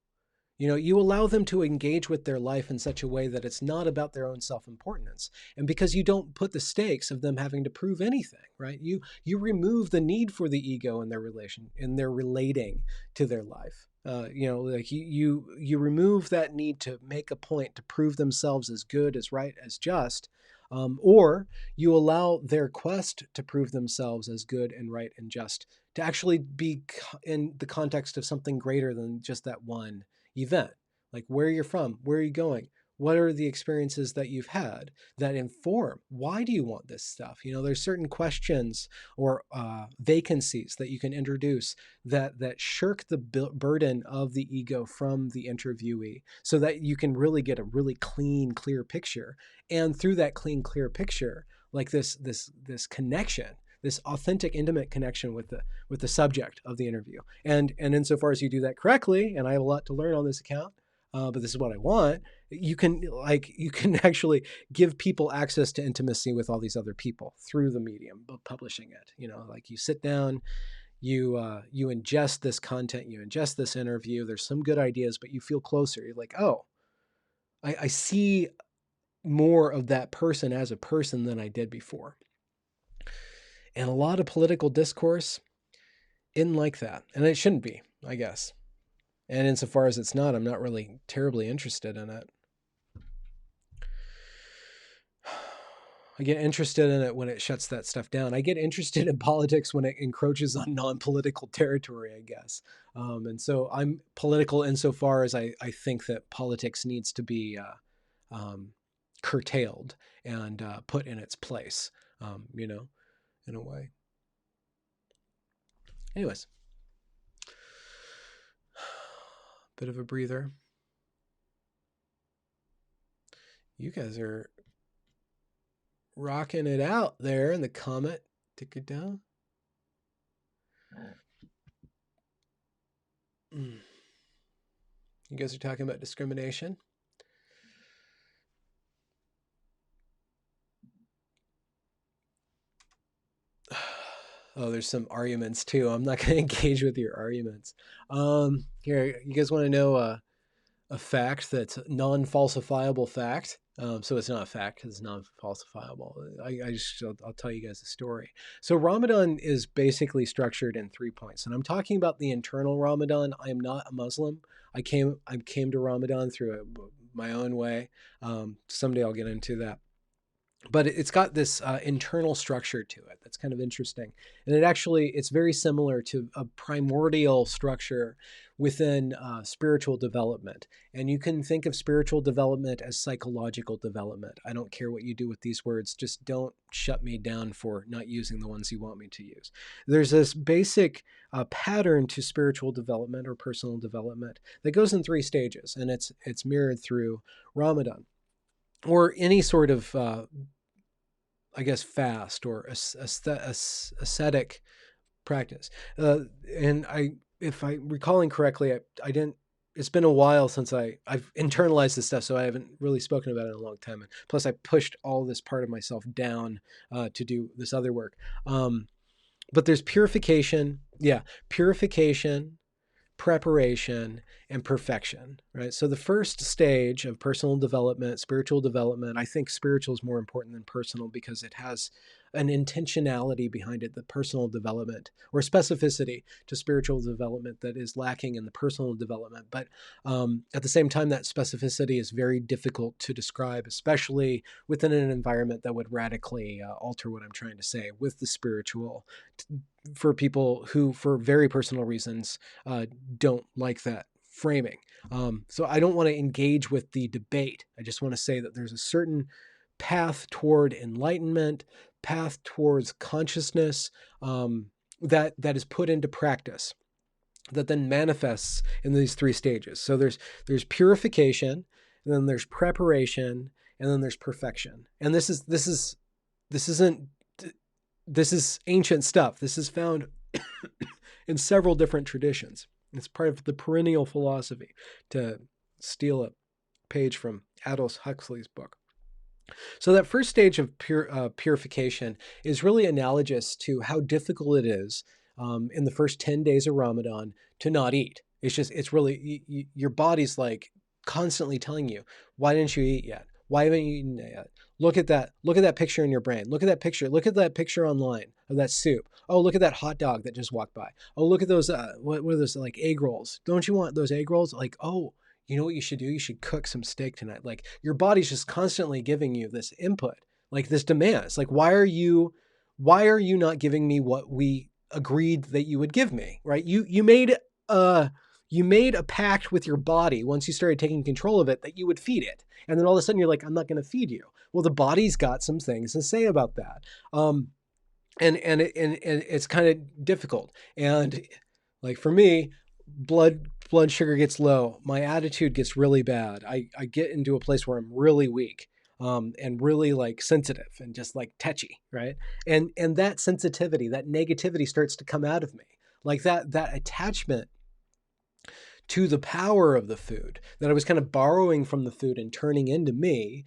You know, you allow them to engage with their life in such a way that it's not about their own self-importance. And because you don't put the stakes of them having to prove anything, right? You remove the need for the ego in their relating to their life. You know, like you remove that need to make a point, to prove themselves as good, as right, as just, or you allow their quest to prove themselves as good and right and just to actually be in the context of something greater than just that one event. Like, where you're from, where are you going, what are the experiences that you've had that inform why do you want this stuff. You know, there's certain questions or vacancies that you can introduce that shirk the burden of the ego from the interviewee, so that you can really get a really clean, clear picture. And through that clean, clear picture, like this connection, this authentic, intimate connection with the subject of the interview. And insofar as you do that correctly, and I have a lot to learn on this account, but this is what I want. You can actually give people access to intimacy with all these other people through the medium of publishing it. You know, like, you sit down, you ingest this content, you ingest this interview. There's some good ideas, but you feel closer. You're like, oh, I see more of that person as a person than I did before. And a lot of political discourse isn't like that. And it shouldn't be, I guess. And insofar as it's not, I'm not really terribly interested in it. I get interested in it when it shuts that stuff down. I get interested in politics when it encroaches on non-political territory, I guess. And so I'm political insofar as I think that politics needs to be curtailed and put in its place, you know, in a way. Anyways, bit of a breather. You guys are rocking it out there in the comment. Tick it down. You guys are talking about discrimination. Oh, there's some arguments too. I'm not going to engage with your arguments. Here, you guys want to know a fact that's non-falsifiable fact? So it's not a fact because it's non-falsifiable. I'll tell you guys a story. So Ramadan is basically structured in 3 points, and I'm talking about the internal Ramadan. I am not a Muslim. I came to Ramadan through my own way. Someday I'll get into that. But it's got this internal structure to it that's kind of interesting, and it's very similar to a primordial structure within spiritual development. And you can think of spiritual development as psychological development. I don't care what you do with these words, just don't shut me down for not using the ones you want me to use. There's this basic pattern to spiritual development or personal development that goes in 3 stages, and it's mirrored through Ramadan or any sort of I guess fast or ascetic practice. And if I'm recalling correctly, I didn't. It's been a while since I've internalized this stuff, so I haven't really spoken about it in a long time. And plus, I pushed all this part of myself down to do this other work. But there's purification, purification, preparation, and perfection, right? So the first stage of personal development, spiritual development, I think spiritual is more important than personal because it has an intentionality behind it, the personal development or specificity to spiritual development that is lacking in the personal development. But at the same time, that specificity is very difficult to describe, especially within an environment that would radically alter what I'm trying to say with the spiritual for people who, for very personal reasons, don't like that framing. So I don't want to engage with the debate. I just want to say that there's a certain path toward enlightenment, path towards consciousness that is put into practice that then manifests in these 3 stages. So there's purification, and then there's preparation, and then there's perfection. And this is ancient stuff. This is found in several different traditions. It's part of the perennial philosophy, to steal a page from Aldous Huxley's book. So that first stage of purification is really analogous to how difficult it is in the first 10 days of Ramadan to not eat. It's really, your body's like constantly telling you, why didn't you eat yet? Why haven't you eaten it yet? Look at that picture in your brain. Look at that picture online of that soup. Oh, look at that hot dog that just walked by. Oh, look at those, what are those, like egg rolls? Don't you want those egg rolls? Like, oh, you know what you should do? You should cook some steak tonight. Like, your body's just constantly giving you this input, like this demand. It's like, why are you not giving me what we agreed that you would give me, right? You made a pact with your body once you started taking control of it that you would feed it. And then all of a sudden you're like, I'm not going to feed you. Well, the body's got some things to say about that. And it's kind of difficult. And like for me, blood sugar gets low. My attitude gets really bad. I get into a place where I'm really weak. And really like sensitive and just like touchy, right? And that sensitivity, that negativity starts to come out of me. Like that attachment to the power of the food that I was kind of borrowing from the food and turning into me,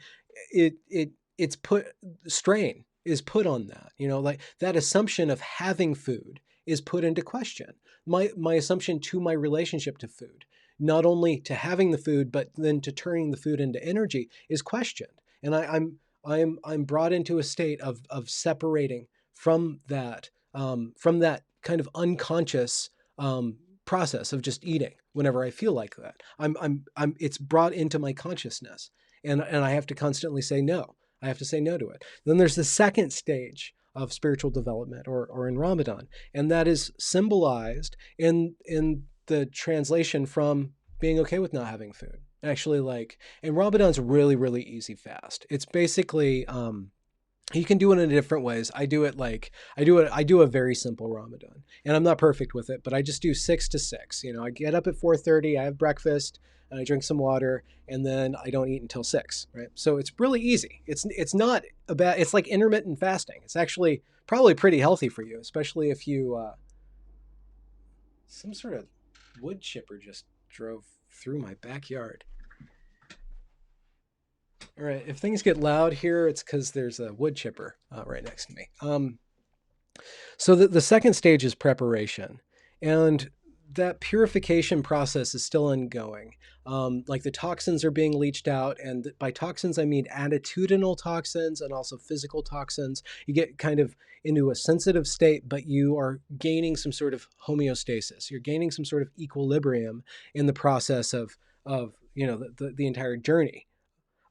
it's put, strain is put on that, like that assumption of having food is put into question. My assumption to my relationship to food, not only to having the food, but then to turning the food into energy is questioned. And I'm brought into a state of separating from that kind of unconscious process of just eating whenever I feel like that. It's brought into my consciousness, and I have to constantly say no. I have to say no to it. Then there's the second stage of spiritual development, or in Ramadan, and that is symbolized in the translation from being okay with not having food. Actually, and Ramadan's a really, really easy fast. It's basically you can do it in different ways. I do a very simple Ramadan, and I'm not perfect with it, but I just do 6 to 6. I get up at 4:30, I have breakfast, and I drink some water, and then I don't eat until 6, right? So it's really easy. It's not about, it's like intermittent fasting. It's actually probably pretty healthy for you, especially if you, some sort of wood chipper just drove through my backyard. All right, if things get loud here, it's because there's a wood chipper right next to me. So the second stage is preparation, and that purification process is still ongoing. Like the toxins are being leached out, and by toxins I mean attitudinal toxins and also physical toxins. You get kind of into a sensitive state, but you are gaining some sort of homeostasis. You're gaining some sort of equilibrium in the process of the entire journey.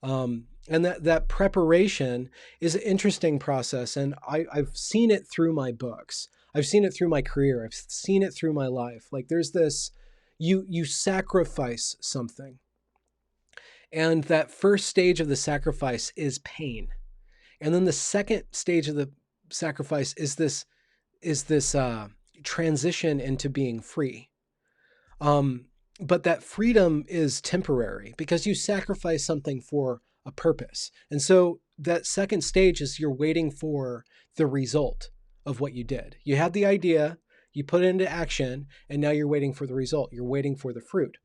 And that preparation is an interesting process. And I've seen it through my books. I've seen it through my career. I've seen it through my life. Like there's this, you sacrifice something. And that first stage of the sacrifice is pain. And then the second stage of the sacrifice is this transition into being free. But that freedom is temporary because you sacrifice something for a purpose. And so that second stage is you're waiting for the result of what you did. You had the idea, you put it into action, and now you're waiting for the result. You're waiting for the fruit.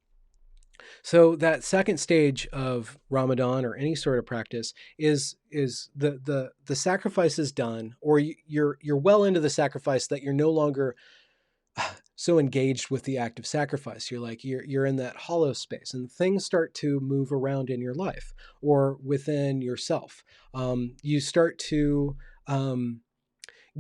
So that second stage of Ramadan or any sort of practice is the sacrifice is done, or you're well into the sacrifice that you're no longer so engaged with the act of sacrifice. You're in that hollow space, and things start to move around in your life or within yourself. You start to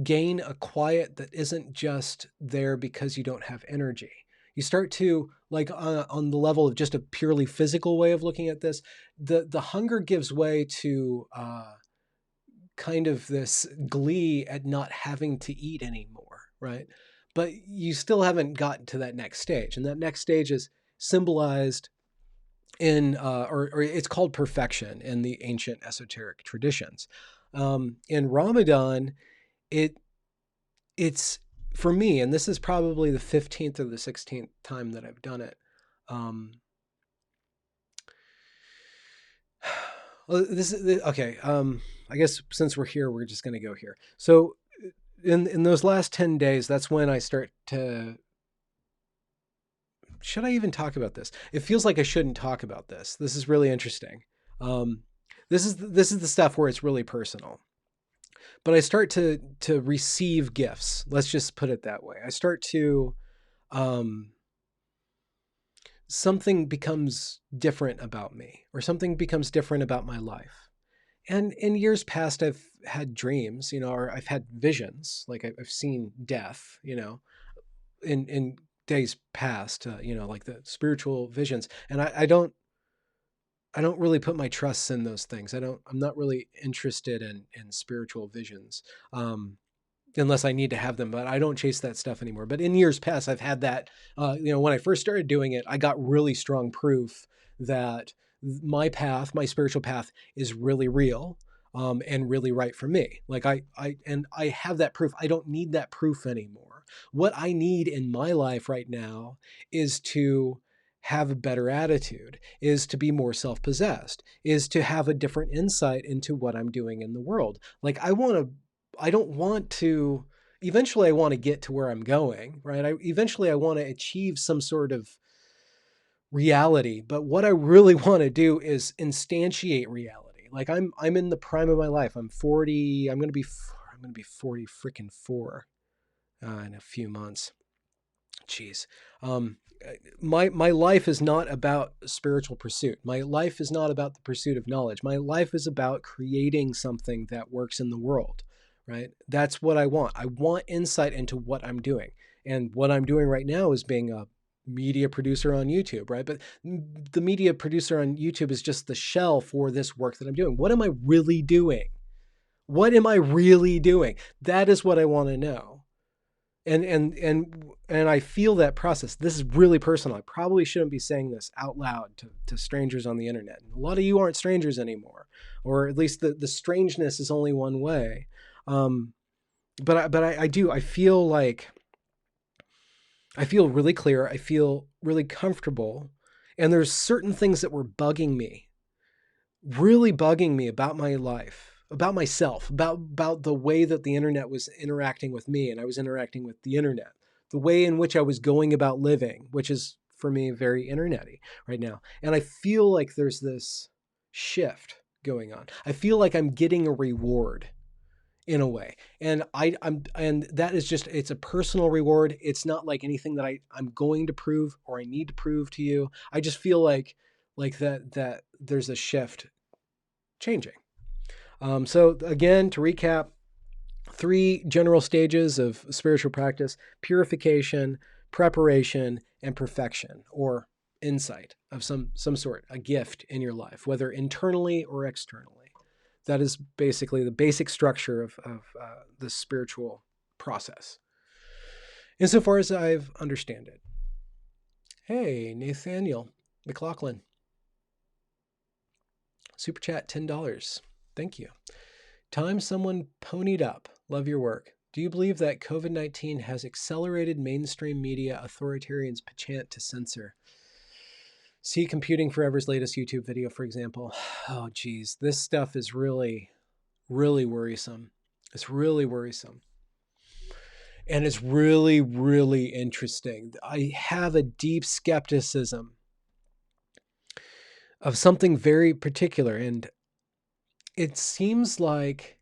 gain a quiet that isn't just there because you don't have energy. You start to, like, on the level of just a purely physical way of looking at this, the hunger gives way to kind of this glee at not having to eat anymore, right? But you still haven't gotten to that next stage. And that next stage is symbolized in, or it's called perfection in the ancient esoteric traditions. In Ramadan, it's for me, and this is probably the 15th or the 16th time that I've done it. Well, this is okay. I guess since we're here, we're just going to go here. So in those last 10 days, that's when I start to, should I even talk about this? It feels like I shouldn't talk about this. This is really interesting. This is the stuff where it's really personal. But I start to receive gifts. Let's just put it that way. I start to, something becomes different about me, or something becomes different about my life. And in years past, I've had dreams, or I've had visions, like I've seen death, in days past, like the spiritual visions. And I don't really put my trust in those things. I'm not really interested in spiritual visions, unless I need to have them, but I don't chase that stuff anymore. But in years past, I've had that, when I first started doing it, I got really strong proof that my path, my spiritual path, is really real, and really right for me. Like I have that proof. I don't need that proof anymore. What I need in my life right now is to have a better attitude, is to be more self-possessed, is to have a different insight into what I'm doing in the world. Like I don't want to, eventually I want to get to where I'm going, right? Eventually I want to achieve some sort of reality, but what I really want to do is instantiate reality. Like I'm in the prime of my life. I'm 40, I'm going to be 40 freaking 4 in a few months. Jeez. My life is not about spiritual pursuit. My life is not about the pursuit of knowledge. My life is about creating something that works in the world, right? That's what I want. I want insight into what I'm doing. And what I'm doing right now is being a media producer on YouTube, right? But the media producer on YouTube is just the shell for this work that I'm doing. What am I really doing? What am I really doing? That is what I want to know. And I feel that process. This is really personal. I probably shouldn't be saying this out loud to strangers on the internet. A lot of you aren't strangers anymore, or at least the strangeness is only one way. But I do. I feel like I feel really clear. I feel really comfortable. And there's certain things that were bugging me, really bugging me about my life, about myself, about the way that the internet was interacting with me and I was interacting with the internet, the way in which I was going about living, which is for me very internety right now. And I feel like there's this shift going on. I feel like I'm getting a reward in a way. And and that is just, it's a personal reward. It's not like anything that I'm going to prove or I need to prove to you. I just feel like that there's a shift changing. So again, to recap, 3 general stages of spiritual practice: purification, preparation, and perfection, or insight of some sort, a gift in your life, whether internally or externally. That is basically the basic structure of the spiritual process, insofar as I've understand it. Hey, Nathaniel McLaughlin. Super chat, $10. Thank you. Time someone ponied up. Love your work. Do you believe that COVID-19 has accelerated mainstream media authoritarians' penchant to censor? See Computing Forever's latest YouTube video, for example. Oh, geez. This stuff is really, really worrisome. It's really worrisome. And it's really, really interesting. I have a deep skepticism of something very particular. And it seems like,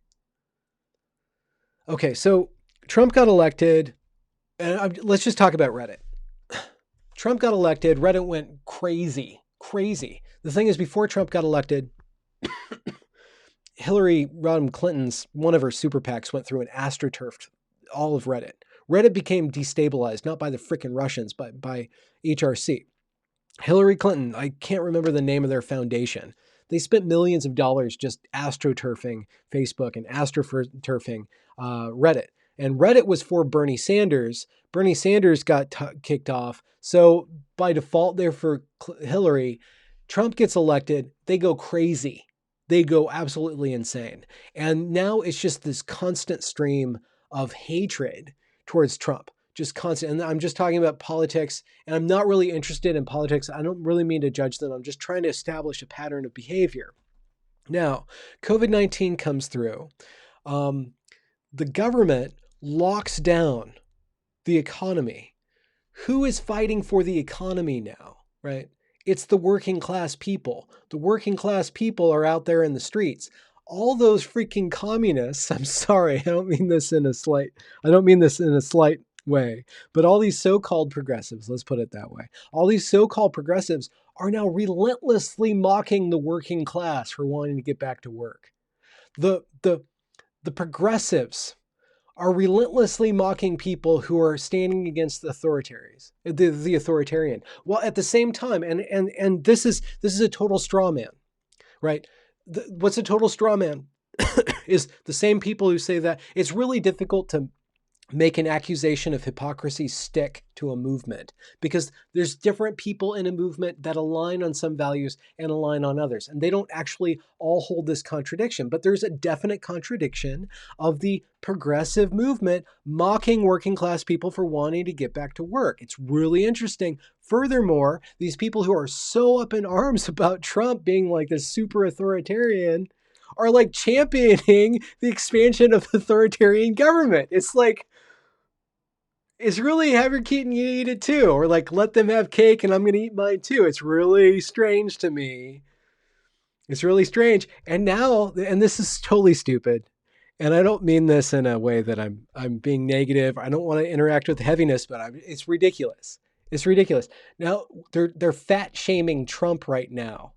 okay, so Trump got elected, and let's just talk about Reddit. Trump got elected, Reddit went crazy. The thing is, before Trump got elected, Hillary Rodham Clinton's, one of her super PACs went through and astroturfed all of Reddit. Reddit became destabilized, not by the frickin' Russians, but by HRC. Hillary Clinton, I can't remember the name of their foundation. They spent millions of dollars just astroturfing Facebook and astroturfing Reddit. And Reddit was for Bernie Sanders. Bernie Sanders got kicked off. So by default, they're for Hillary. Trump gets elected. They go crazy. They go absolutely insane. And now it's just this constant stream of hatred towards Trump. Just constant. And I'm just talking about politics, and I'm not really interested in politics. I don't really mean to judge them. I'm just trying to establish a pattern of behavior. Now, COVID-19 comes through. The government locks down the economy. Who is fighting for the economy now, right? It's the working class people. The working class people are out there in the streets. All those freaking communists, I'm sorry, I don't mean this in a slight way, but all these so-called progressives, let's put it that way, all these so-called progressives are now relentlessly mocking the working class for wanting to get back to work. The progressives are relentlessly mocking people who are standing against the authoritarian. While at the same time, and this is a total straw man, right? What's a total straw man is the same people who say that it's really difficult to make an accusation of hypocrisy stick to a movement, because there's different people in a movement that align on some values and align on others. And they don't actually all hold this contradiction, but there's a definite contradiction of the progressive movement mocking working class people for wanting to get back to work. It's really interesting. Furthermore, these people who are so up in arms about Trump being like this super authoritarian are like championing the expansion of authoritarian government. It's like, it's really have your cake and you eat it too. Or like, let them have cake and I'm going to eat mine too. It's really strange to me. It's really strange. And now, and this is totally stupid. And I don't mean this in a way that I'm being negative. I don't want to interact with heaviness, but it's ridiculous. It's ridiculous. Now they're fat shaming Trump right now.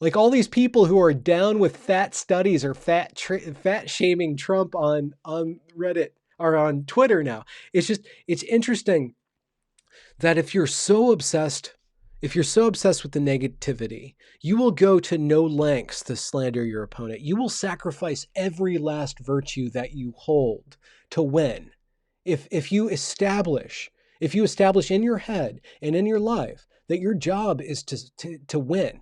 Like all these people who are down with fat studies are fat shaming Trump on Reddit or on Twitter now. It's interesting that if you're so obsessed with the negativity, you will go to no lengths to slander your opponent. You will sacrifice every last virtue that you hold to win. If you establish in your head and in your life that your job is to win,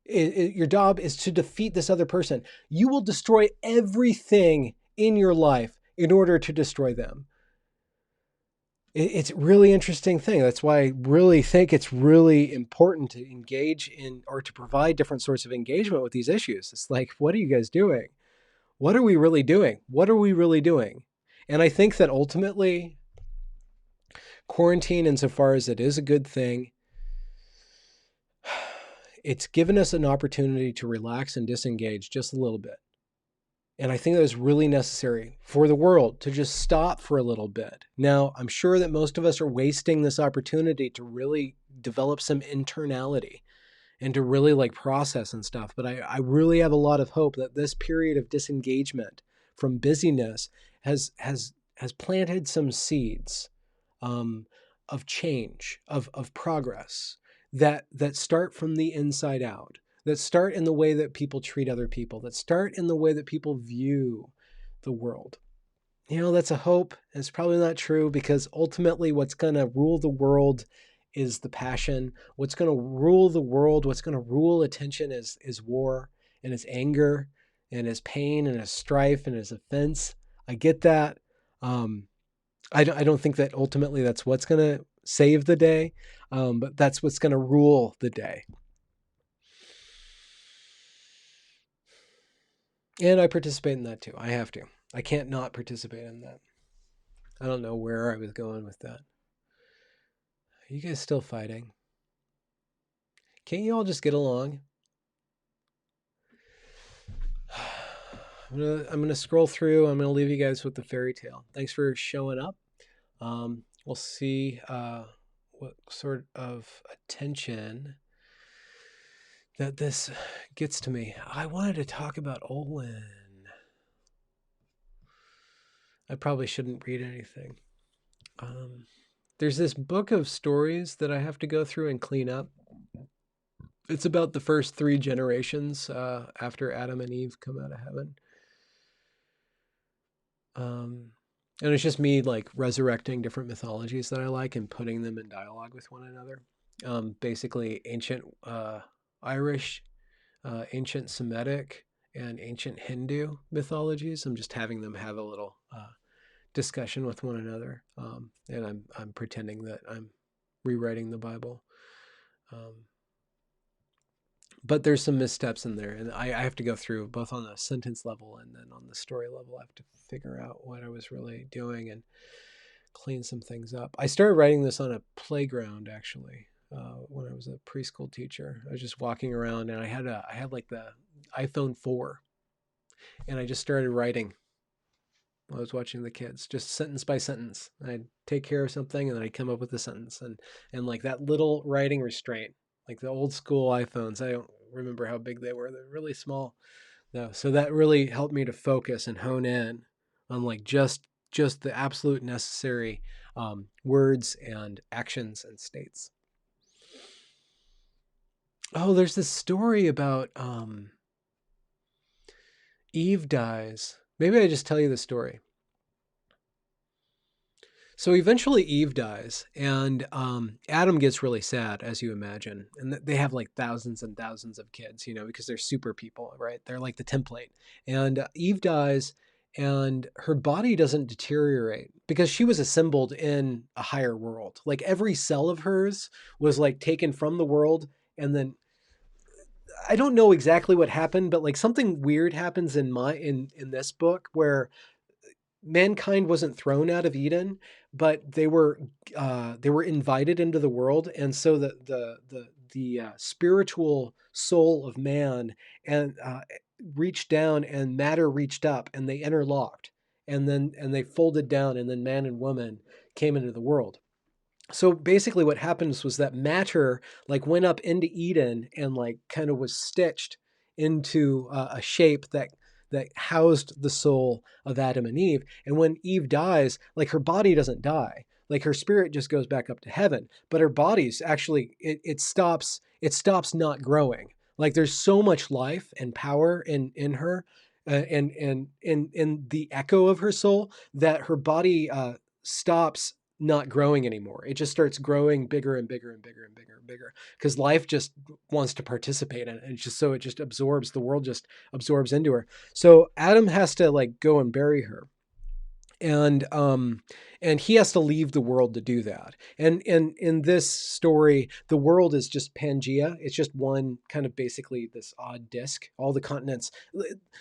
your job is to defeat this other person, you will destroy everything in your life in order to destroy them. It's a really interesting thing. That's why I really think it's really important to engage in, or to provide different sorts of engagement with these issues. It's like, what are you guys doing? What are we really doing? What are we really doing? And I think that ultimately, quarantine, insofar as it is a good thing, it's given us an opportunity to relax and disengage just a little bit. And I think that is really necessary for the world to just stop for a little bit. Now, I'm sure that most of us are wasting this opportunity to really develop some internality and to really like process and stuff. But I really have a lot of hope that this period of disengagement from busyness has planted some seeds of change, of progress, that start from the inside out, that start in the way that people treat other people, that start in the way that people view the world. That's a hope. It's probably not true, because ultimately what's going to rule the world is the passion. What's going to rule the world, what's going to rule attention is war and is anger and is pain and is strife and is offense. I get that. I don't think that ultimately that's what's going to save the day, but that's what's going to rule the day. And I participate in that too. I have to. I can't not participate in that. I don't know where I was going with that. Are you guys still fighting? Can't you all just get along? I'm gonna scroll through. I'm gonna leave you guys with the fairy tale. Thanks for showing up. We'll see what sort of attention that this gets to me. I wanted to talk about Olin. I probably shouldn't read anything. There's this book of stories that I have to go through and clean up. It's about the first 3 generations after Adam and Eve come out of heaven. And it's just me like resurrecting different mythologies that I like and putting them in dialogue with one another. Basically ancient Irish, ancient Semitic, and ancient Hindu mythologies. I'm just having them have a little discussion with one another. And I'm pretending that I'm rewriting the Bible. But there's some missteps in there, and I have to go through both on the sentence level and then on the story level. I have to figure out what I was really doing and clean some things up. I started writing this on a playground, actually, when I was a preschool teacher. I was just walking around, and I had like the iPhone 4, and I just started writing while I was watching the kids, just sentence by sentence. I'd take care of something, and then I'd come up with a sentence, and like that little writing restraint, like the old school iPhones. I don't remember how big they were. They're really small. No, so that really helped me to focus and hone in on like just the absolute necessary words and actions and states. Oh, there's this story about Eve dies. Maybe I just tell you the story. So eventually Eve dies, and Adam gets really sad, as you imagine. And they have like thousands and thousands of kids, because they're super people, right? They're like the template. And Eve dies, and her body doesn't deteriorate because she was assembled in a higher world. Like every cell of hers was like taken from the world, and then I don't know exactly what happened, but like something weird happens in this book where mankind wasn't thrown out of Eden, but they were invited into the world, and so the spiritual soul of man and reached down, and matter reached up, and they interlocked, and they folded down, and then man and woman came into the world. So basically what happens was that matter like went up into Eden and like kind of was stitched into a shape that housed the soul of Adam and Eve. And when Eve dies, like her body doesn't die. Like her spirit just goes back up to heaven, but her body's actually it stops not growing. Like there's so much life and power in her, and in the echo of her soul, that her body stops not growing anymore. It just starts growing bigger and bigger and bigger and bigger and bigger, because life just wants to participate in it. And it just absorbs, the world just absorbs into her. So Adam has to like go and bury her. And he has to leave the world to do that. And in this story, the world is just Pangea. It's just one kind of basically this odd disk. All the continents,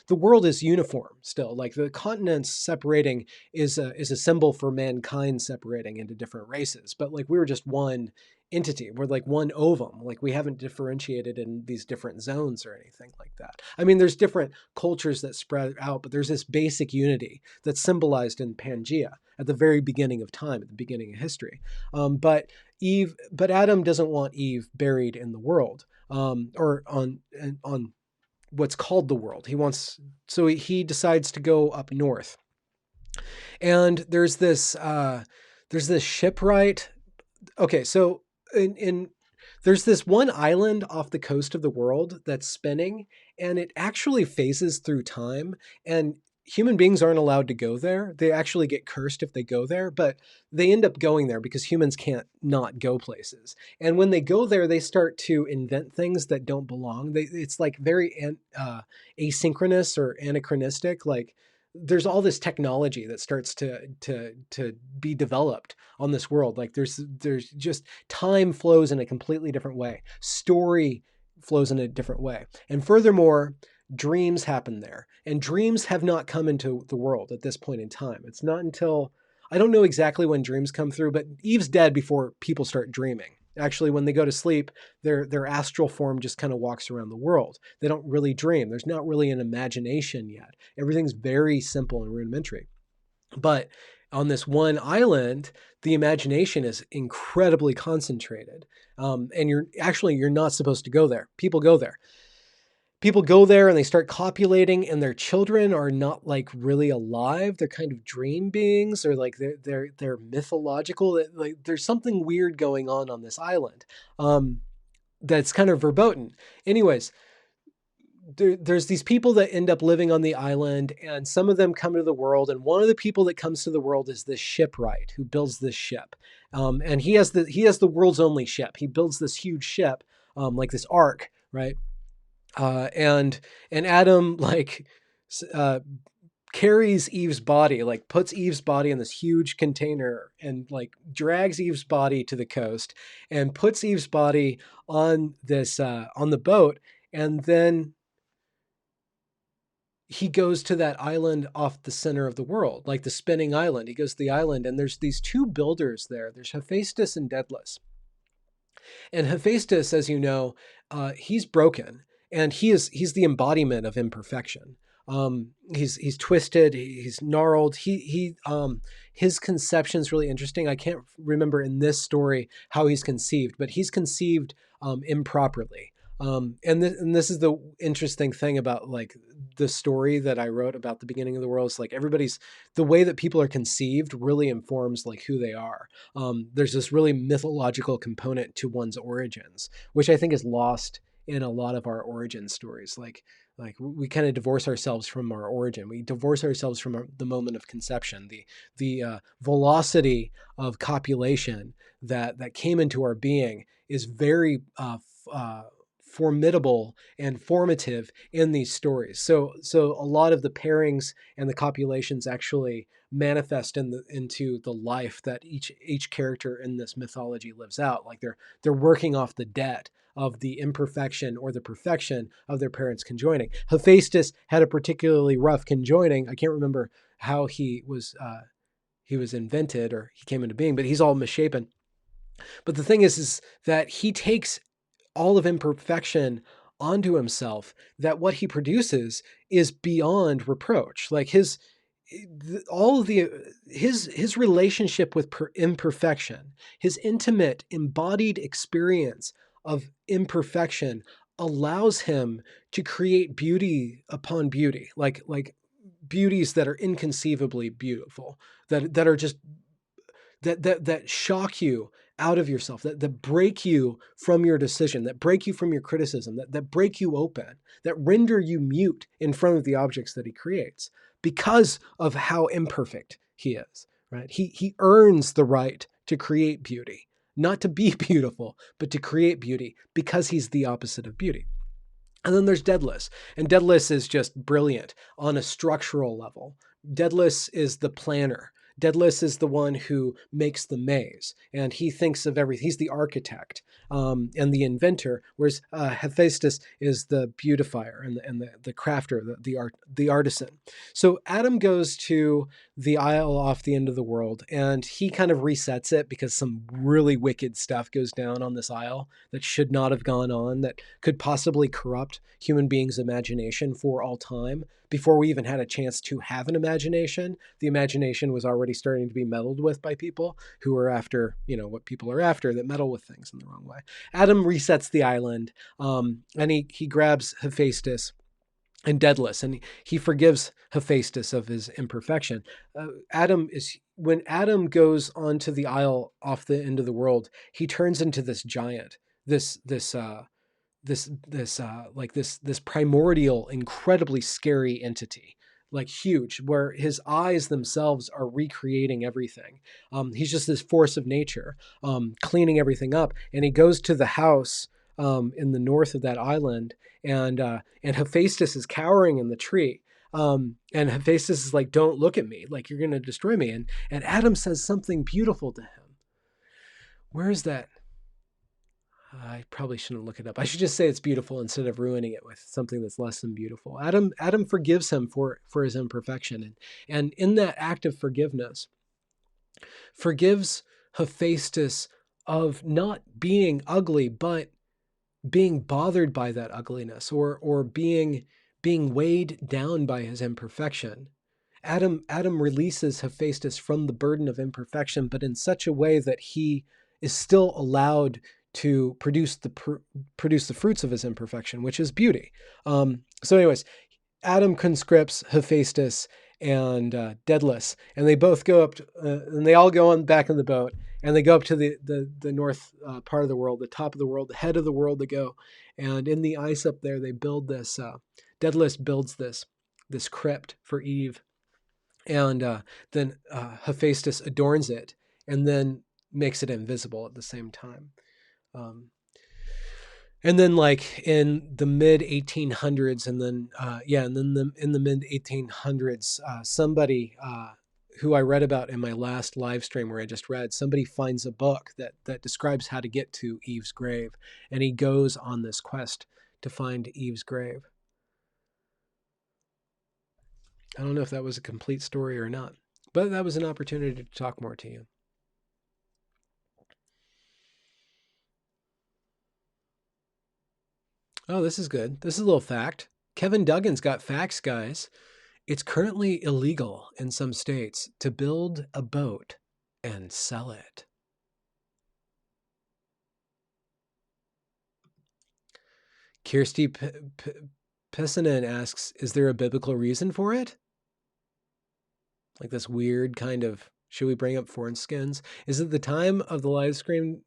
the world is uniform still. Like the continents separating is a symbol for mankind separating into different races. But like we were just one entity. We're like one ovum. Like we haven't differentiated in these different zones or anything like that. I mean, there's different cultures that spread out, but there's this basic unity that's symbolized in Pangea at the very beginning of time, at the beginning of history. But Adam doesn't want Eve buried in the world, or on what's called the world. So he decides to go up north, and there's this shipwright. Okay, so in There's this one island off the coast of the world that's spinning, and it actually phases through time. And human beings aren't allowed to go there. They actually get cursed if they go there, but they end up going there because humans can't not go places. And when they go there, they start to invent things that don't belong. It's like very asynchronous or anachronistic. Like there's all this technology that starts to be developed on this world. Like there's just time flows in a completely different way. Story flows in a different way. And furthermore, dreams happen there. And dreams have not come into the world at this point in time. It's not until, I don't know exactly when dreams come through, but Eve's dead before people start dreaming. Actually, when they go to sleep, their astral form just kind of walks around the world. They don't really dream. There's not really an imagination yet. Everything's very simple and rudimentary. But on this one island, the imagination is incredibly concentrated. And you're not supposed to go there. People go there. People go there and they start copulating, and their children are not like really alive. They're kind of dream beings, or like they're mythological. Like there's something weird going on this island. That's kind of verboten. Anyways, there's these people that end up living on the island, and some of them come to the world. And one of the people that comes to the world is this shipwright who builds this ship, and he has the world's only ship. He builds this huge ship, like this ark, right? And Adam like carries Eve's body, like puts Eve's body in this huge container and like drags Eve's body to the coast and puts Eve's body on this on the boat, and then he goes to that island off the center of the world, like the spinning island. He goes to the island, and there's these two builders there. There's Hephaestus and Daedalus. And Hephaestus, as you know, he's broken, and he's the embodiment of imperfection. He's twisted, he's gnarled. His conception's really interesting. I can't remember in this story how he's conceived, but he's conceived improperly. And this is the interesting thing about like the story that I wrote about the beginning of the world. Is like the way that people are conceived really informs like who they are. There's this really mythological component to one's origins, which I think is lost in a lot of our origin stories. Like we kind of divorce ourselves from our origin. We divorce ourselves from the moment of conception, the velocity of copulation that came into our being is very formidable and formative in these stories. So a lot of the pairings and the copulations actually manifest into the life that each character in this mythology lives out. Like they're working off the debt of the imperfection or the perfection of their parents conjoining. Hephaestus had a particularly rough conjoining. I can't remember how he was invented or he came into being, but he's all misshapen. But the thing is that he takes all of imperfection onto himself, that what he produces is beyond reproach. Like his relationship with imperfection, his intimate embodied experience of imperfection allows him to create beauty upon beauty, like beauties that are inconceivably beautiful, that are just that shock you out of yourself, that break you from your decision, that break you from your criticism, that break you open, that render you mute in front of the objects that he creates because of how imperfect he is, right? He earns the right to create beauty, not to be beautiful, but to create beauty because he's the opposite of beauty. And then there's Daedalus, and Daedalus is just brilliant on a structural level. Daedalus is the planner. Daedalus is the one who makes the maze, and he thinks of everything. He's the architect and the inventor, whereas Hephaestus is the beautifier and the crafter, the artisan. So Adam goes to the isle off the end of the world, and he kind of resets it because some really wicked stuff goes down on this isle that should not have gone on, that could possibly corrupt human beings' imagination for all time. Before we even had a chance to have an imagination, the imagination was already starting to be meddled with by people who are after, what people are after, that meddle with things in the wrong way. Adam resets the island, and he grabs Hephaestus and Daedalus, and he forgives Hephaestus of his imperfection. When Adam goes onto the isle off the end of the world, he turns into this giant, this primordial, incredibly scary entity, like huge, where his eyes themselves are recreating everything. He's just this force of nature, cleaning everything up. And he goes to the house in the north of that island, and Hephaestus is cowering in the tree. And Hephaestus is like, "Don't look at me, like you're going to destroy me." And Adam says something beautiful to him. Where is that? I probably shouldn't look it up. I should just say it's beautiful instead of ruining it with something that's less than beautiful. Adam forgives him for his imperfection, and in that act of forgiveness, forgives Hephaestus of not being ugly, but being bothered by that ugliness, or being weighed down by his imperfection. Adam releases Hephaestus from the burden of imperfection, but in such a way that he is still allowed to produce the fruits of his imperfection, which is beauty. So, anyways, Adam conscripts Hephaestus and Daedalus, and they both go up, and they all go on back in the boat, and they go up to the north part of the world, the top of the world, the head of the world to go. And in the ice up there, they build this. Daedalus builds this crypt for Eve, and then Hephaestus adorns it, and then makes it invisible at the same time. And then, like in the mid 1800s, and then in the mid 1800s, somebody who I read about in my last live stream where I just read, somebody finds a book that describes how to get to Eve's grave, and he goes on this quest to find Eve's grave. I don't know if that was a complete story or not, but that was an opportunity to talk more to you. Oh, this is good. This is a little fact. Kevin Duggan's got facts, guys. It's currently illegal in some states to build a boat and sell it. Kirsty Pessinen asks, is there a biblical reason for it? Like this weird kind of, should we bring up foreskins? Is it the time of the live stream?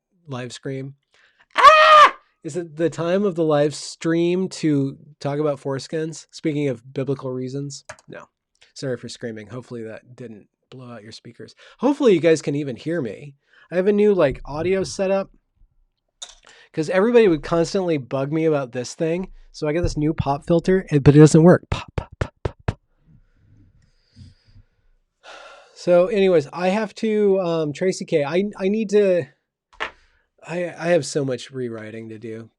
Is it the time of the live stream to talk about foreskins? Speaking of biblical reasons? No. Sorry for screaming. Hopefully that didn't blow out your speakers. Hopefully you guys can even hear me. I have a new audio setup because everybody would constantly bug me about this thing. So I got this new pop filter, but it doesn't work. Pop, pop, pop, pop, pop. So anyways, I have to, Tracy K, I need to, I have so much rewriting to do.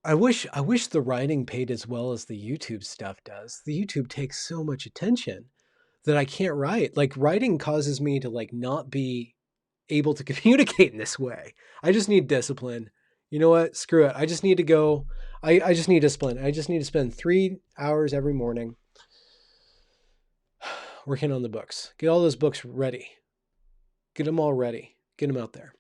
I wish the writing paid as well as the YouTube stuff does. The YouTube takes so much attention that I can't write. Like writing causes me to not be able to communicate in this way. I just need discipline. You know what? Screw it. I just need to go. I just need discipline. I just need to spend 3 hours every morning working on the books. Get all those books ready. Get them all ready. Get them out there.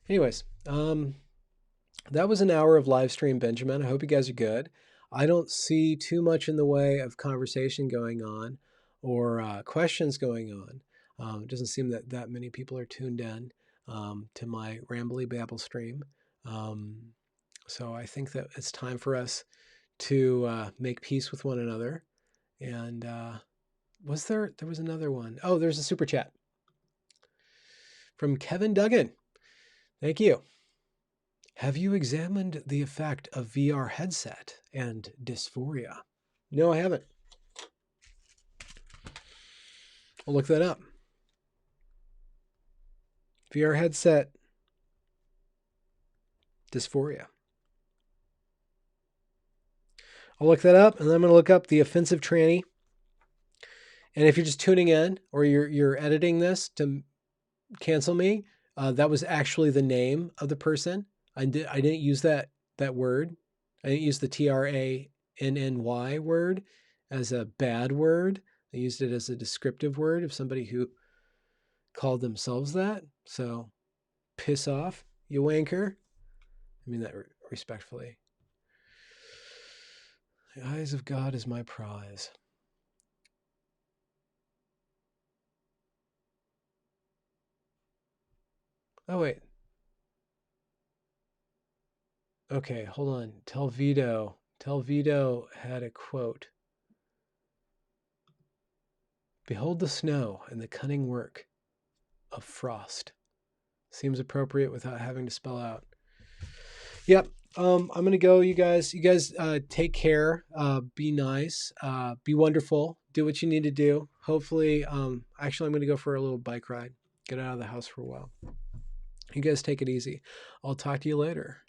Anyways, that was an hour of live stream, Benjamin. I hope you guys are good. I don't see too much in the way of conversation going on or questions going on. It doesn't seem that many people are tuned in to my Rambly Babble stream. So I think that it's time for us to make peace with one another. And there was another one. Oh, there's a super chat from Kevin Duggan. Thank you. Have you examined the effect of VR headset and dysphoria? No, I haven't. I'll look that up. VR headset, dysphoria. I'll look that up, and then I'm going to look up the offensive tranny. And if you're just tuning in or you're editing this to cancel me, that was actually the name of the person. I didn't use that word. I didn't use the TRANNY word as a bad word. I used it as a descriptive word of somebody who called themselves that. So piss off, you wanker. I mean that respectfully. The eyes of God is my prize. Oh, wait. Okay, hold on. Tell Vito had a quote. Behold the snow and the cunning work of frost. Seems appropriate without having to spell out. Yep. I'm gonna go, you guys. You guys take care. Be nice. Be wonderful. Do what you need to do. Hopefully, actually, I'm gonna go for a little bike ride. Get out of the house for a while. You guys take it easy. I'll talk to you later.